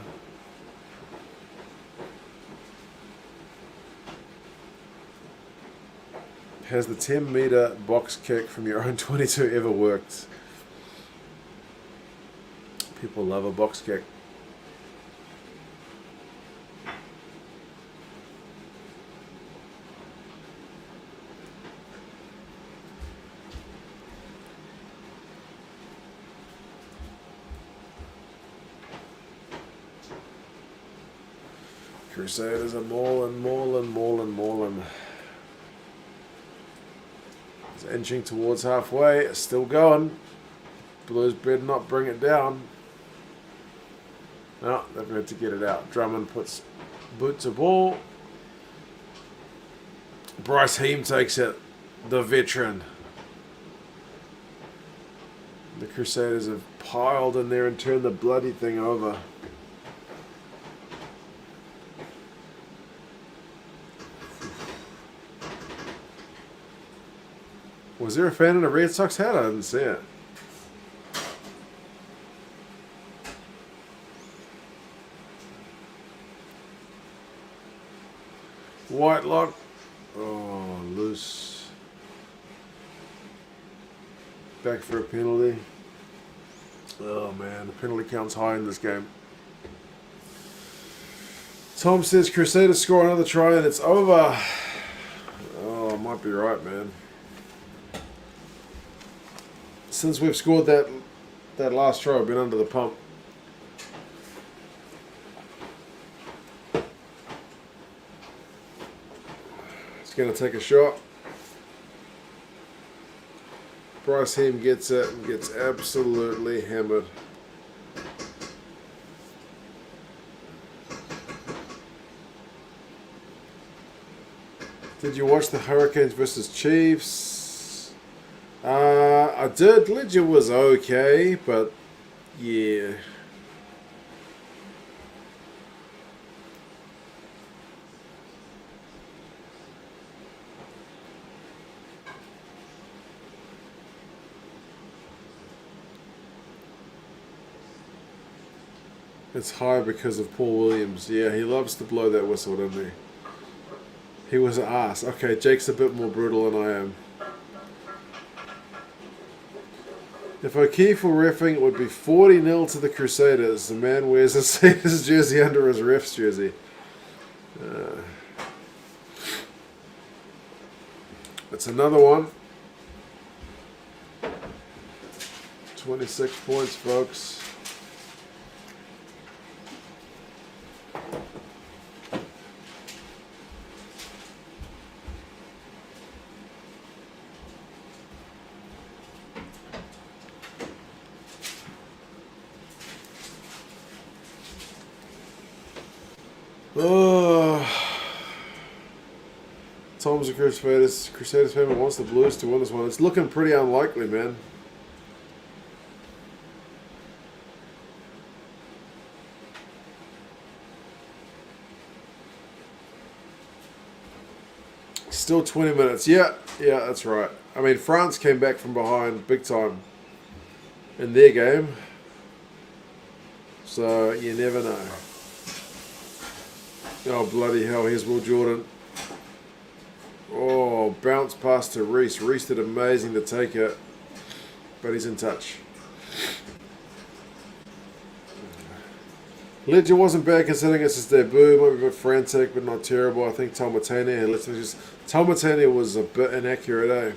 Has the 10-meter box kick from your own 22 ever worked? People love a box kick. Crusaders are mauling. It's inching towards halfway. It's still going. Blues better not bring it down. No, they've had to get it out. Drummond puts boot to ball. Bryce Heem takes it. The veteran. The Crusaders have piled in there and turned the bloody thing over. Was there a fan in a Red Sox hat? I didn't see it. Whitelock. Oh, loose. Back for a penalty. Oh man, the penalty count's high in this game. Tom says Crusaders score another try and it's over. Oh, I might be right, man. Since we've scored that last try, I've been under the pump. It's going to take a shot. Bryce Heem gets it and gets absolutely hammered. Did you watch the Hurricanes versus Chiefs? I did. Ledger was okay, but yeah. It's high because of Paul Williams. Yeah, he loves to blow that whistle, doesn't he? He was an ass. Okay, Jake's a bit more brutal than I am. If O'Keefe were reffing, it would be 40-0 to the Crusaders. The man wears a Crusaders jersey under his ref's jersey. It's another one. 26 points, folks. Oh, Tom's a Crusaders fan wants the Blues to win this one. It's looking pretty unlikely, man. Still 20 minutes. Yeah, that's right. I mean, France came back from behind big time in their game. So, you never know. Oh, bloody hell, here's Will Jordan. Oh, bounce pass to Reese. Reese did amazing to take it, but he's in touch. Ledger wasn't bad considering it's his debut. Might be a bit frantic, but not terrible. I think Talmatania was a bit inaccurate, eh?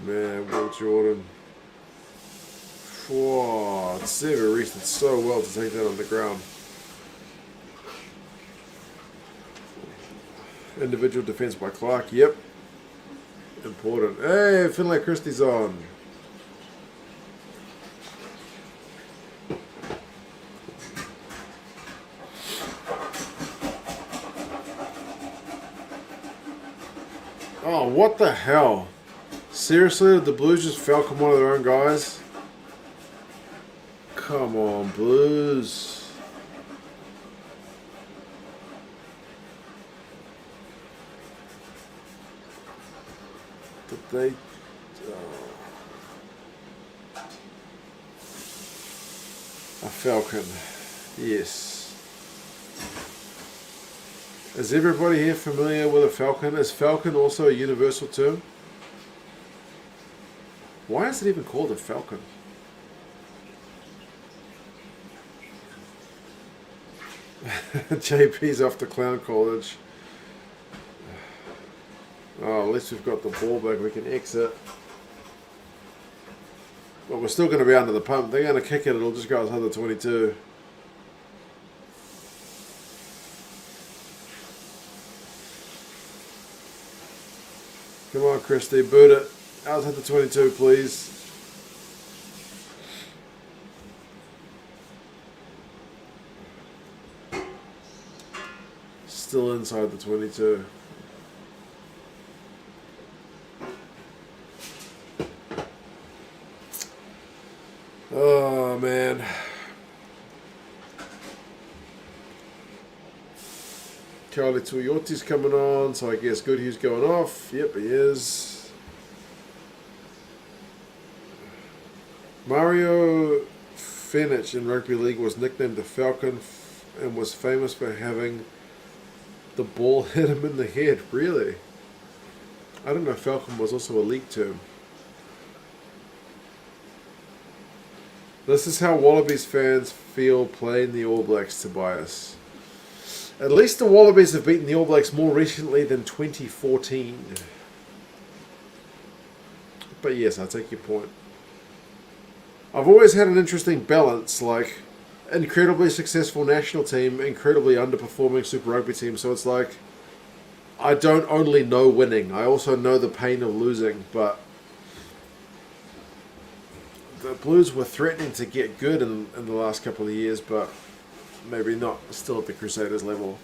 Man, Will Jordan. Whoa, Sever reached it so well to take that on the ground. Individual defense by Clark, yep. Important. Hey, Finlay Christie's on. Oh, what the hell? Seriously, did the Blues just falcon one of their own guys? Come on, Blues. Did they... A falcon. Yes. Is everybody here familiar with a falcon? Is falcon also a universal term? Why is it even called a falcon? JP's off to Clown College. Oh, at least we've got the ball back. We can exit. But we're still going to be under the pump. They're going to kick it. It'll just go outside the 22. Come on, Christy. Boot it. Outside the 22, please. Still inside the 22. Oh, man. Carly Tuiyoti's coming on, so I guess Goodhue's going off. Yep, he is. Mario Fenich in rugby league was nicknamed the Falcon and was famous for having the ball hit him in the head. Really? I don't know if Falcon was also a league term. This is how Wallabies fans feel playing the All Blacks, Tobias. At least the Wallabies have beaten the All Blacks more recently than 2014. But yes, I take your point. I've always had an interesting balance, like incredibly successful national team, incredibly underperforming Super Rugby team. So it's like, I don't only know winning, I also know the pain of losing, but the Blues were threatening to get good in the last couple of years, but maybe not still at the Crusaders level.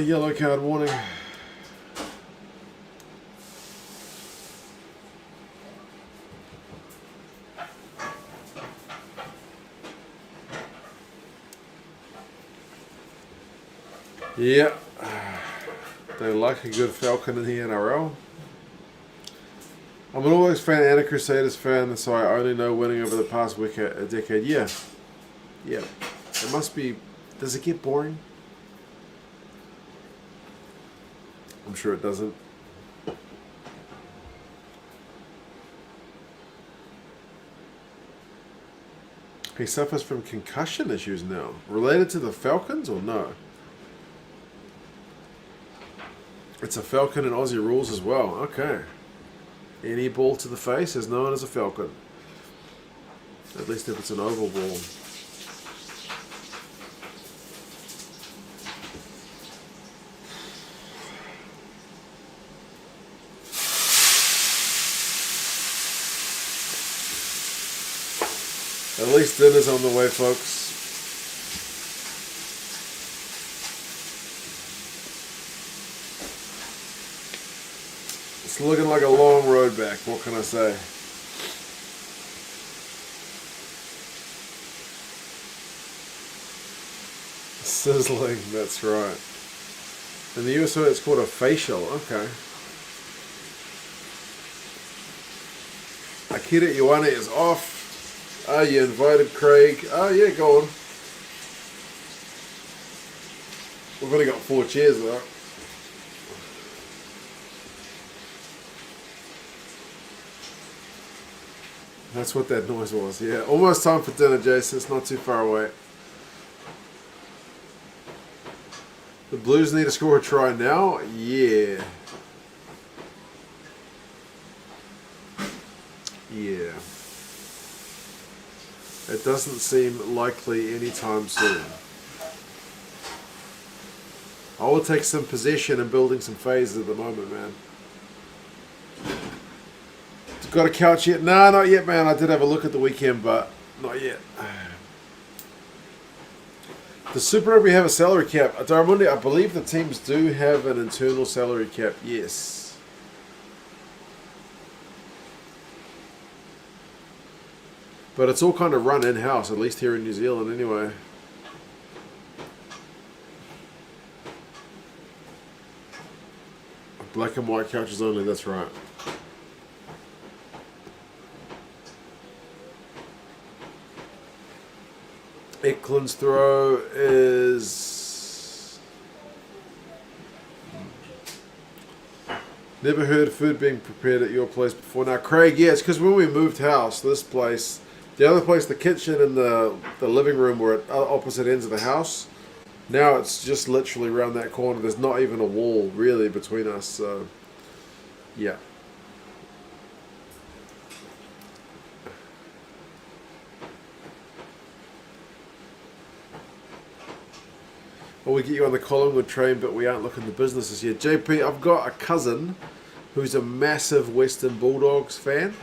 Yellow card warning. Yeah, they like a good Falcon in the NRL. I'm an always fan and a Crusaders fan, so I only know winning over the past a decade. Yeah. It must be. Does it get boring? I'm sure it doesn't. He suffers from concussion issues now. Related to the Falcons or no? It's a Falcon in Aussie rules as well. Okay. Any ball to the face is known as a Falcon. At least if it's an oval ball. At least dinner's on the way, folks. It's looking like a long road back, what can I say? Sizzling, that's right. In the USA it's called a facial, okay. Akira Ioane is off. Ah, you invited Craig. Oh, yeah, go on. We've only got 4 chairs, though. That's what that noise was, yeah. Almost time for dinner, Jason. It's not too far away. The Blues need to score a try now? Yeah. Yeah. It doesn't seem likely anytime soon. I will take some possession and building some phases at the moment, man. Got a couch yet? Nah, not yet, man. I did have a look at the weekend, but not yet. Does Super Rugby have a salary cap? Darmundi, I believe the teams do have an internal salary cap, yes. But it's all kind of run in-house, at least here in New Zealand anyway. Black and white couches only, that's right. Eklund's throw is... Never heard of food being prepared at your place before. Now, Craig, yeah, it's because when we moved house, this place, the other place, the kitchen and the living room were at opposite ends of the house. Now it's just literally around that corner. There's not even a wall, really, between us, so, yeah. Well, we get you on the Collingwood train, but we aren't looking to businesses yet. JP, I've got a cousin who's a massive Western Bulldogs fan.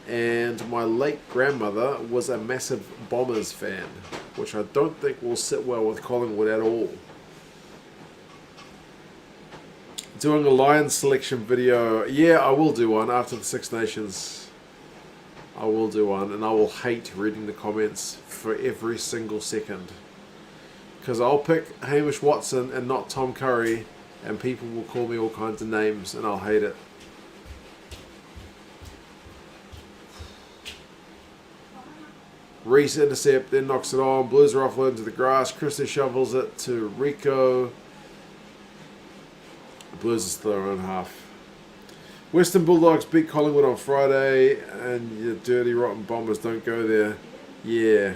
And my late grandmother was a massive Bombers fan, which I don't think will sit well with Collingwood at all. Doing a Lions selection video. Yeah, I will do one after the Six Nations. I will do one, and I will hate reading the comments for every single second. Because I'll pick Hamish Watson and not Tom Curry, and people will call me all kinds of names, and I'll hate it. Reese intercept, then knocks it on. Blues are offloaded into the grass. Christie shovels it to Rico. Blues is still their own half. Western Bulldogs beat Collingwood on Friday, and your dirty, rotten Bombers don't go there. Yeah.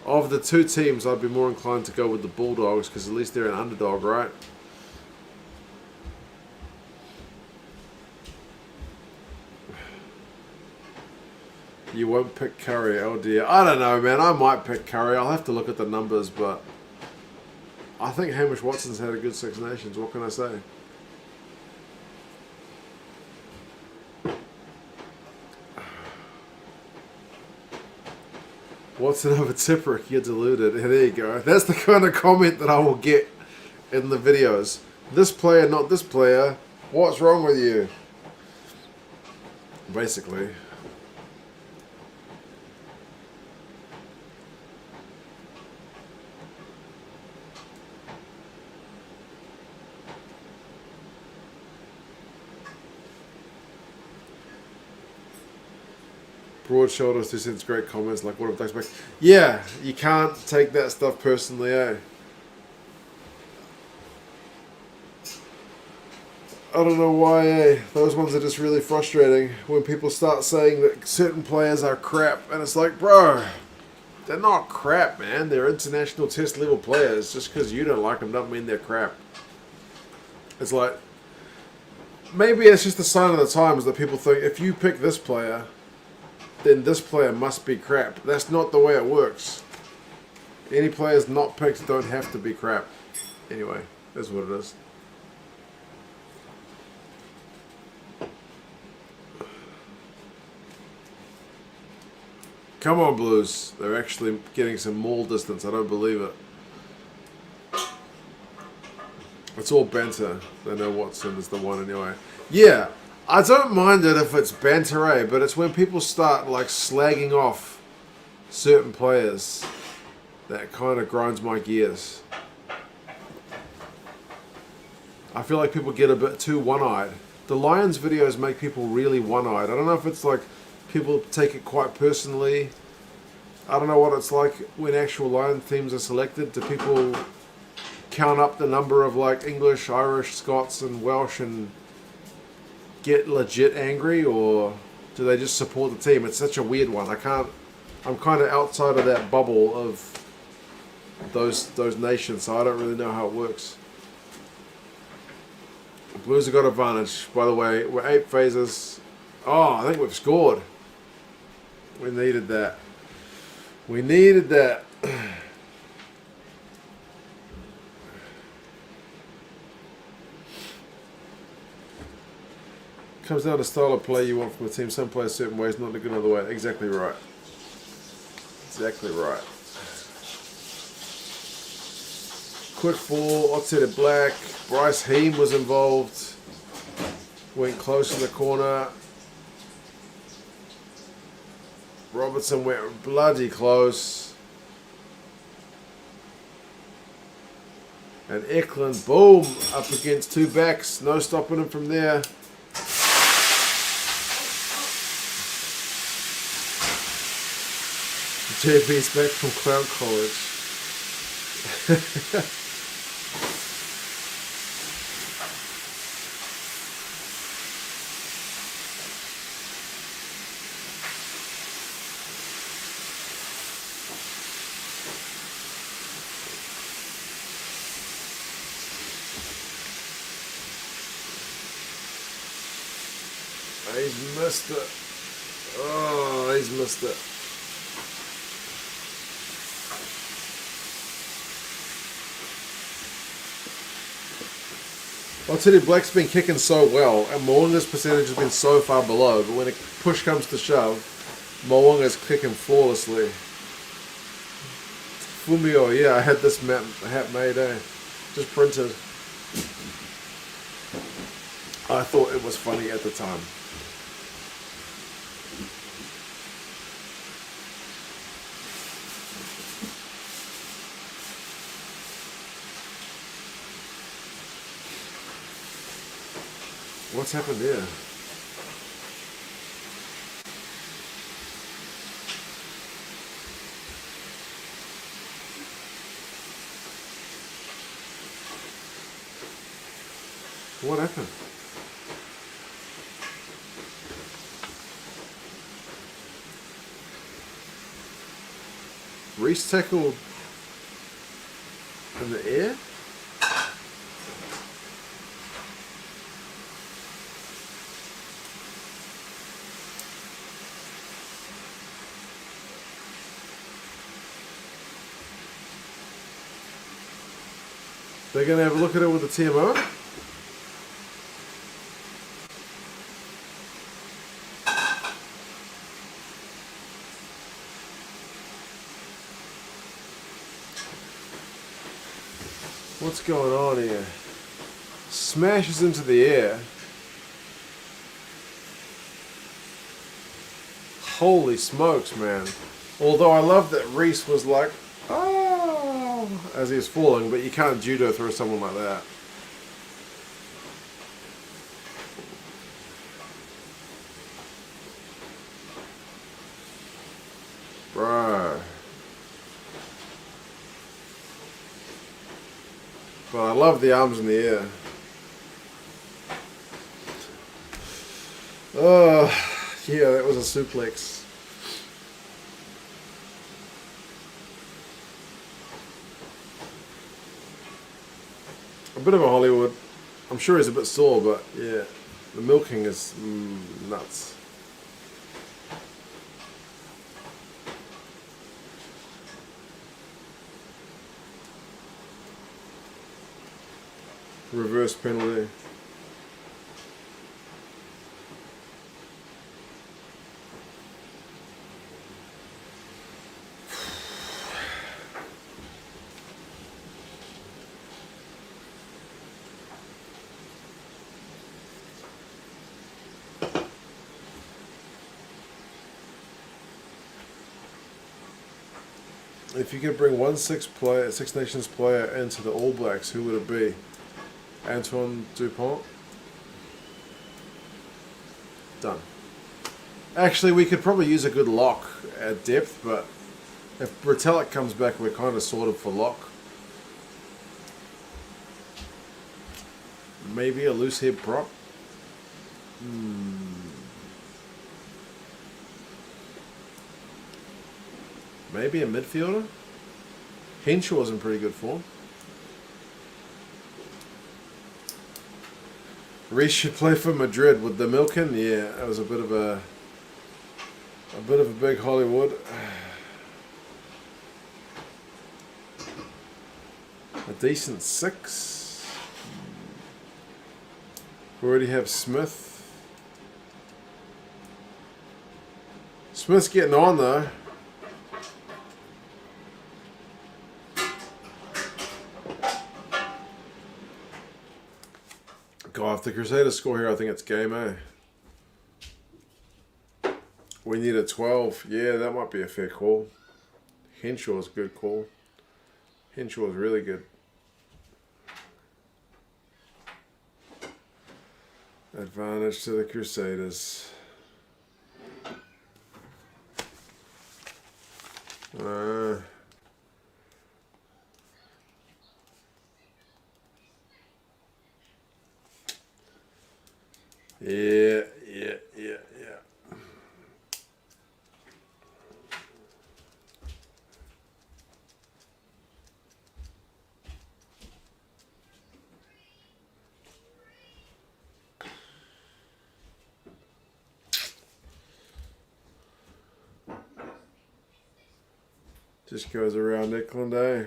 Of the two teams, I'd be more inclined to go with the Bulldogs because at least they're an underdog, right? You won't pick Curry, oh dear. I don't know, man. I might pick Curry. I'll have to look at the numbers, but I think Hamish Watson's had a good Six Nations. What can I say? Watson over Tipperick, you're deluded. There you go. That's the kind of comment that I will get in the videos. This player, not this player. What's wrong with you? Basically. Broad shoulders, 2 cents, great comments, like what if they expect. Yeah, you can't take that stuff personally, eh? I don't know why, eh? Those ones are just really frustrating when people start saying that certain players are crap, and it's like, bro, they're not crap, man. They're international test level players. Just because you don't like them doesn't mean they're crap. It's like, maybe it's just a sign of the times that people think if you pick this player, then this player must be crap. That's not the way it works. Any players not picked don't have to be crap. Anyway, that's what it is. Come on, Blues. They're actually getting some maul distance. I don't believe it. It's all banter. They know Watson is the one anyway. Yeah. I don't mind it if it's banter, but it's when people start like slagging off certain players that kind of grinds my gears. I feel like people get a bit too one-eyed. The Lions videos make people really one-eyed. I don't know if it's like people take it quite personally. I don't know what it's like when actual Lion themes are selected. Do people count up the number of like English, Irish, Scots and Welsh and get legit angry, or do they just support the team? It's such a weird one. I'm kind of outside of that bubble of those nations, so I don't really know how it works. The Blues have got advantage. By the way, we're 8 phases. Oh, I think we've scored. We needed that. We needed that. Comes down to style of play you want from a team. Some play a certain ways, not in a good other way. Exactly right. Exactly right. Quick ball, offset black. Bryce Heem was involved. Went close in the corner. Robertson went bloody close. And Eklund, boom, up against 2 backs. No stopping him from there. JB's back from Crown College. He's missed it. Oh, he's missed it. I'll tell you, Black's been kicking so well, and Mo'unga's percentage has been so far below, but when a push comes to shove, Mo'unga's kicking flawlessly. Fumio, yeah, I had this hat made, just printed. I thought it was funny at the time. What's happened here? What happened? Reese tackled in the air? They're going to have a look at it with the TMO? What's going on here? Smashes into the air. Holy smokes, man. Although I love that Reese was like, oh, as he was falling, but you can't judo through someone like that. Bro. But I love the arms in the air. Oh, yeah, that was a suplex. A bit of a Hollywood. I'm sure he's a bit sore, but yeah, the milking is nuts. Reverse penalty. If you could bring one Six Nations player into the All Blacks, who would it be? Antoine Dupont? Done. Actually, we could probably use a good lock at depth, but if Retallick comes back, we're kind of sorted for lock. Maybe a loose head prop? Maybe a midfielder? Henshaw's in pretty good form. Reece should play for Madrid with the Milken. Yeah, that was a bit of a big Hollywood. A decent 6. We already have Smith. Smith's getting on though. God, if the Crusaders score here, I think it's game, eh? We need a 12. Yeah, that might be a fair call. Henshaw's a good call. Henshaw's really good. Advantage to the Crusaders. Yeah. Just goes around Eklund, eh?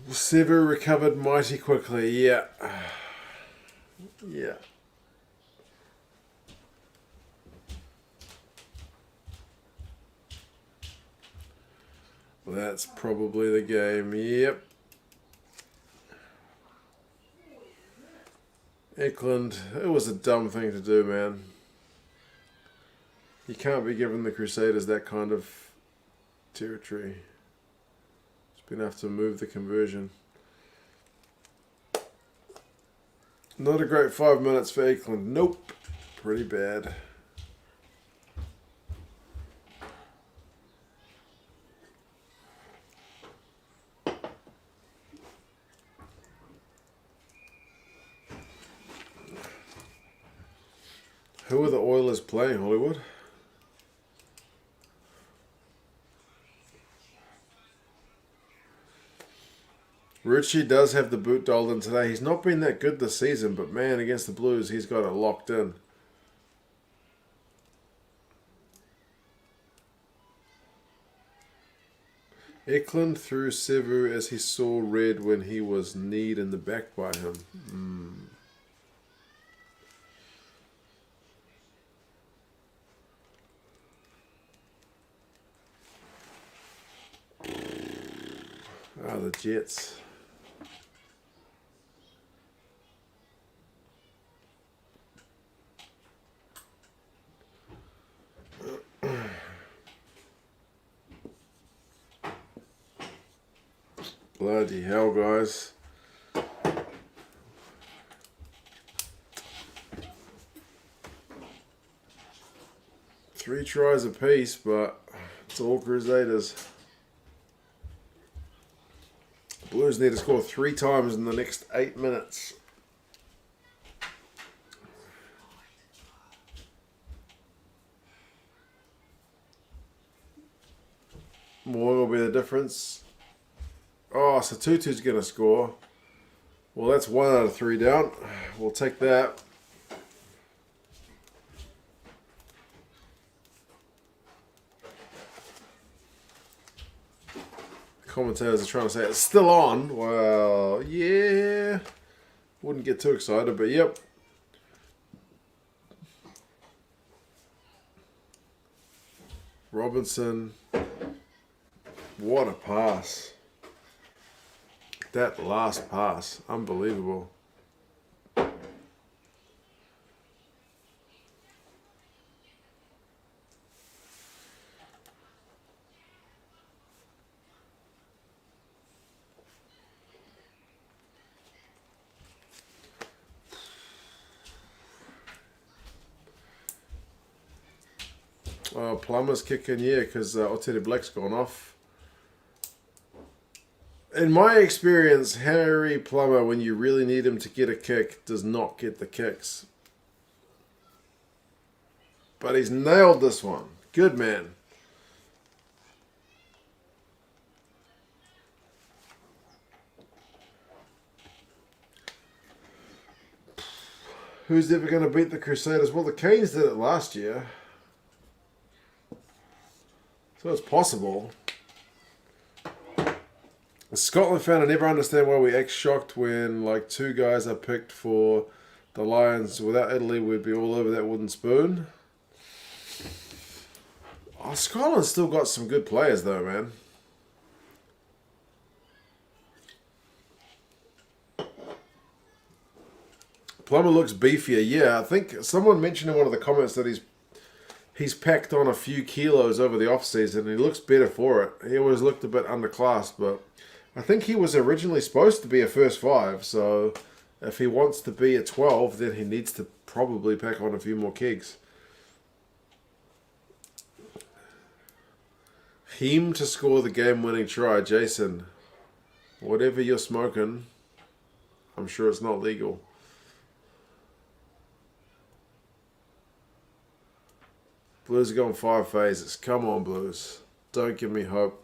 Sever recovered mighty quickly, yeah. Yeah. Well, that's probably the game, yep. Eklund, it was a dumb thing to do, man. You can't be giving the Crusaders that kind of territory. Just been have to move the conversion. Not a great 5 minutes for Eklund. Nope. Pretty bad. Who are the Oilers playing, Hollywood? Richie does have the boot dialed in today. He's not been that good this season, but man, against the Blues, he's got it locked in. Eklund threw Sevu as he saw red when he was kneed in the back by him. Ah, the Jets. Bloody hell, guys. Three tries apiece, but it's all Crusaders. Blues need to score 3 times in the next 8 minutes. More will be the difference. Oh, so Tutu's going to score. Well, that's 1 out of 3 down. We'll take that. Commentators are trying to say it's still on. Well, yeah. Wouldn't get too excited, but yep. Robinson. What a pass. That last pass. Unbelievable. Plumber's kicking, yeah, because Aotearoa Black's gone off. In my experience, Harry Plummer, when you really need him to get a kick, does not get the kicks. But he's nailed this one. Good man. Who's ever going to beat the Crusaders? Well, the Canes did it last year. So it's possible. The Scotland fan, I never understand why we act shocked when like 2 guys are picked for the Lions. Without Italy, we'd be all over that wooden spoon. Oh, Scotland's still got some good players though, man. Plummer looks beefier. Yeah, I think someone mentioned in one of the comments that he's packed on a few kilos over the off-season and he looks better for it. He always looked a bit underclassed, but I think he was originally supposed to be a first 5, so if he wants to be at 12, then he needs to probably pack on a few more kegs. Him to score the game-winning try. Jason, whatever you're smoking, I'm sure it's not legal. Blues are going 5 phases. Come on, Blues. Don't give me hope.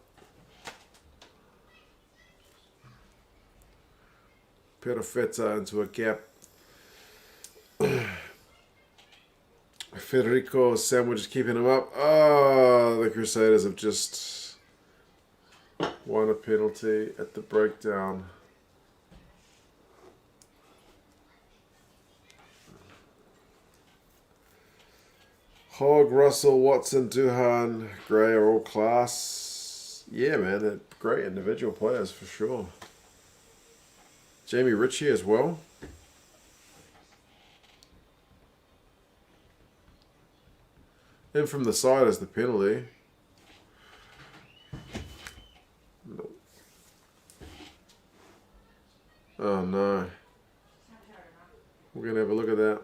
Perofeta into a gap. Federico sandwich is keeping him up. Oh, the Crusaders have just won a penalty at the breakdown. Hogg, Russell, Watson, Duhan, Gray are all class. Yeah, man, they're great individual players for sure. Jamie Ritchie as well. In from the side is the penalty. Nope. Oh no. We're going to have a look at that.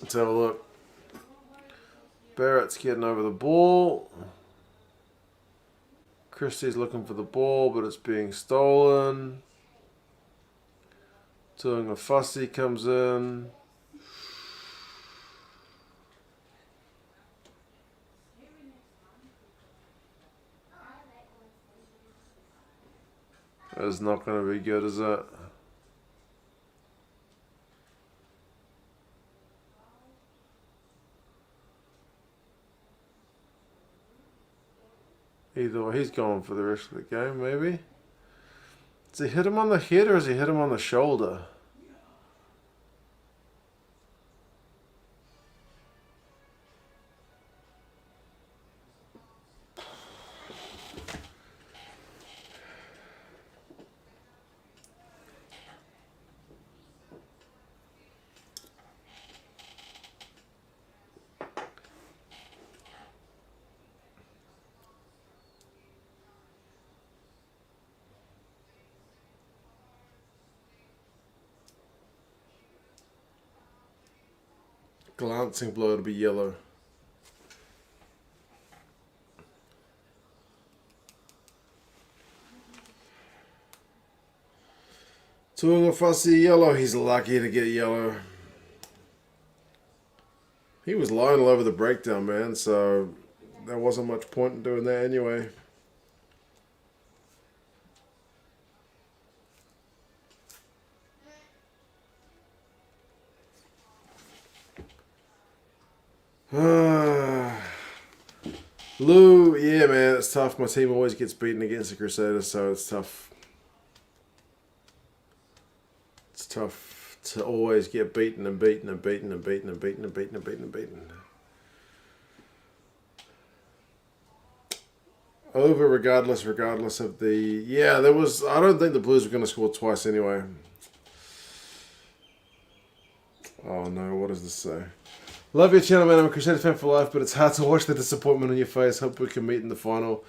Let's have a look. Barrett's getting over the ball. Christie's looking for the ball, but it's being stolen. Doing a fussy comes in. That's not going to be good, is it? Either way, he's going for the rest of the game, maybe. Does he hit him on the head or does he hit him on the shoulder? Glancing blow to be yellow. Doing a fussy yellow. He's lucky to get yellow. He was lying all over the breakdown, man, so there wasn't much point in doing that anyway. Lou, yeah, man, it's tough. My team always gets beaten against the Crusaders, so it's tough. It's tough to always get beaten and beaten and beaten and beaten and beaten and beaten and beaten and beaten. Over regardless of the... Yeah, there was... I don't think the Blues were going to score twice anyway. Oh no, what does this say? Love your channel, man. I'm a Crusaders fan for life, but it's hard to watch the disappointment on your face. Hope we can meet in the final.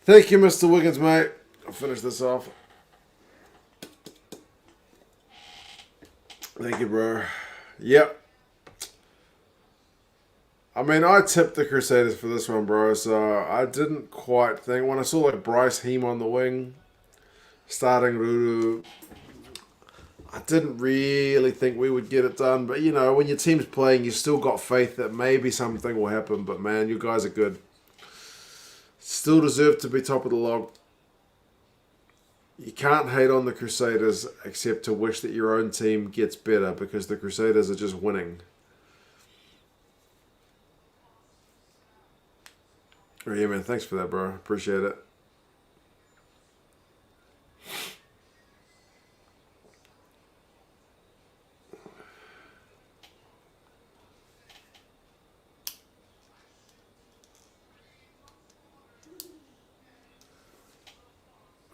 Thank you, Mr. Wiggins, mate. I'll finish this off. Thank you, bro. Yep. I mean, I tipped the Crusaders for this one, bro, so I didn't quite think... When I saw, like, Bryce Heem on the wing, starting Ruru, I didn't really think we would get it done. But, you know, when your team's playing, you still got faith that maybe something will happen. But, man, you guys are good. Still deserve to be top of the log. You can't hate on the Crusaders except to wish that your own team gets better because the Crusaders are just winning. Oh, yeah, man. Thanks for that, bro. Appreciate it.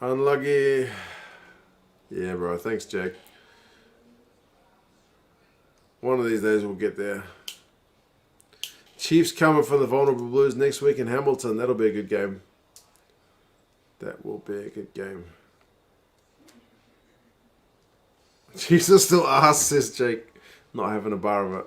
Unlucky. Yeah, bro. Thanks, Jake. One of these days we'll get there. Chiefs coming from the vulnerable Blues next week in Hamilton. That'll be a good game. That will be a good game. Chiefs are still arse, says Jake. Not having a bar of it.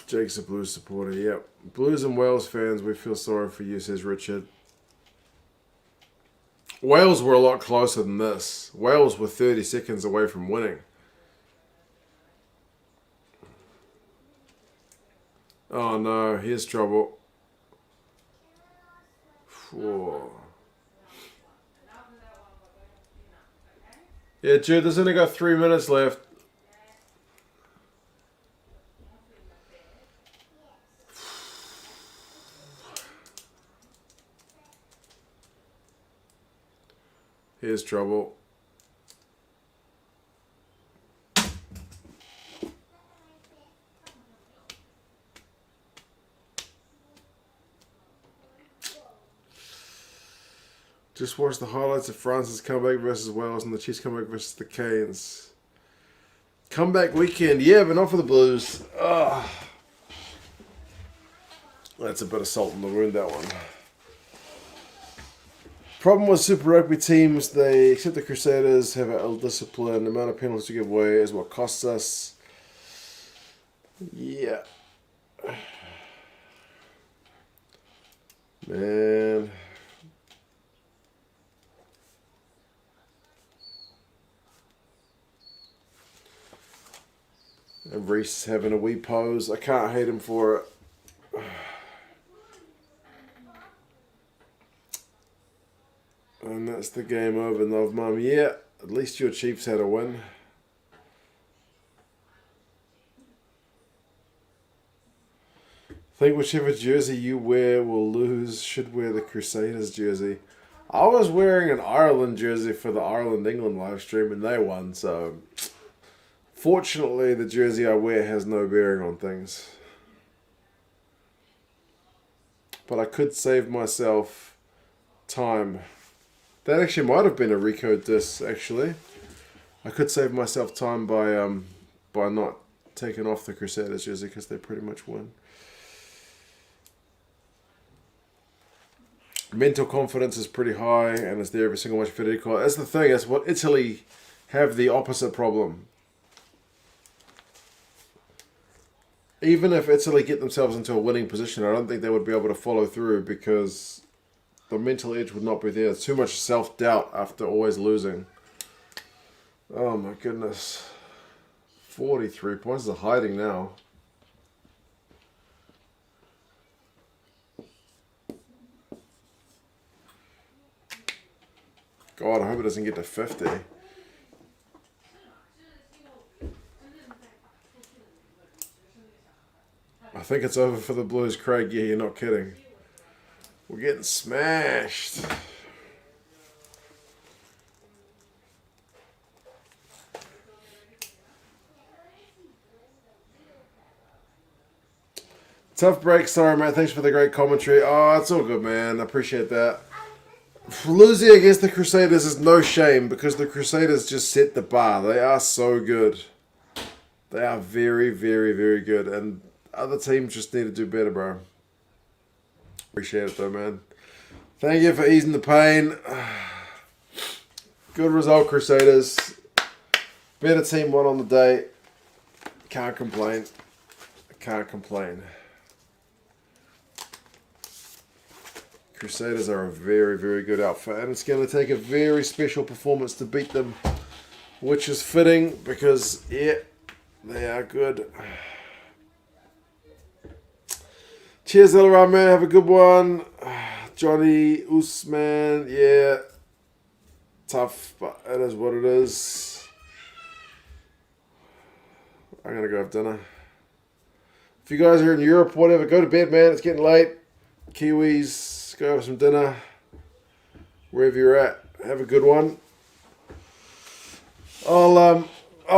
Jake's a Blues supporter, yep. Blues and Wales fans, we feel sorry for you, says Richard. Wales were a lot closer than this. Wales were 30 seconds away from winning. Oh no, here's trouble. Whoa. Yeah, Jude, there's only got 3 minutes left. Here's trouble. Just watched the highlights of France's comeback versus Wales and the Chiefs comeback versus the Canes. Comeback weekend, yeah, but not for the Blues. That's a bit of salt in the wound, that one. Problem with Super Rugby teams, they, except the Crusaders, have an ill-discipline. The amount of penalties to give away is what costs us. Yeah. Man. And Reese having a wee pose. I can't hate him for it. And that's the game over, Love Mum. Yeah, at least your Chiefs had a win. I think whichever jersey you wear will lose. Should wear the Crusaders jersey. I was wearing an Ireland jersey for the Ireland-England live stream and they won, so... Fortunately, the jersey I wear has no bearing on things. But I could save myself time. That actually might have been a recode disc, actually. I could save myself time by not taking off the Crusaders jersey because they pretty much win. Mental confidence is pretty high and it's there every single match for Federico. That's the thing, that's what Italy have the opposite problem. Even if Italy get themselves into a winning position, I don't think they would be able to follow through because the mental edge would not be there. It's too much self-doubt after always losing. Oh my goodness. 43 points are hiding now. God, I hope it doesn't get to 50. I think it's over for the Blues, Craig. Yeah, you're not kidding. We're getting smashed. Tough break. Sorry, mate. Thanks for the great commentary. Oh, it's all good, man. I appreciate that. Losing against the Crusaders is no shame because the Crusaders just set the bar. They are so good. They are very, very, very good. And other teams just need to do better, bro. Appreciate it, though, man. Thank you for easing the pain. Good result, Crusaders. Better team won on the day. Can't complain. Can't complain. Crusaders are a very, very good outfit. And it's going to take a very special performance to beat them. Which is fitting because, yeah, they are good. Cheers, Elrond, man. Have a good one. Johnny Usman, yeah. Tough, but it is what it is. I'm going to go have dinner. If you guys are in Europe, whatever, go to bed, man. It's getting late. Kiwis, go have some dinner. Wherever you're at, have a good one. I'll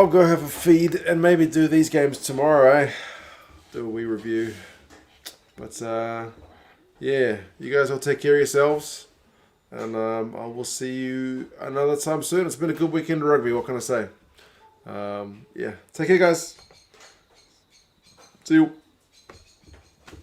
go have a feed and maybe do these games tomorrow, eh? Do a wee review. But, yeah, you guys all take care of yourselves. And I will see you another time soon. It's been a good weekend of rugby, what can I say? Yeah, take care, guys. See you.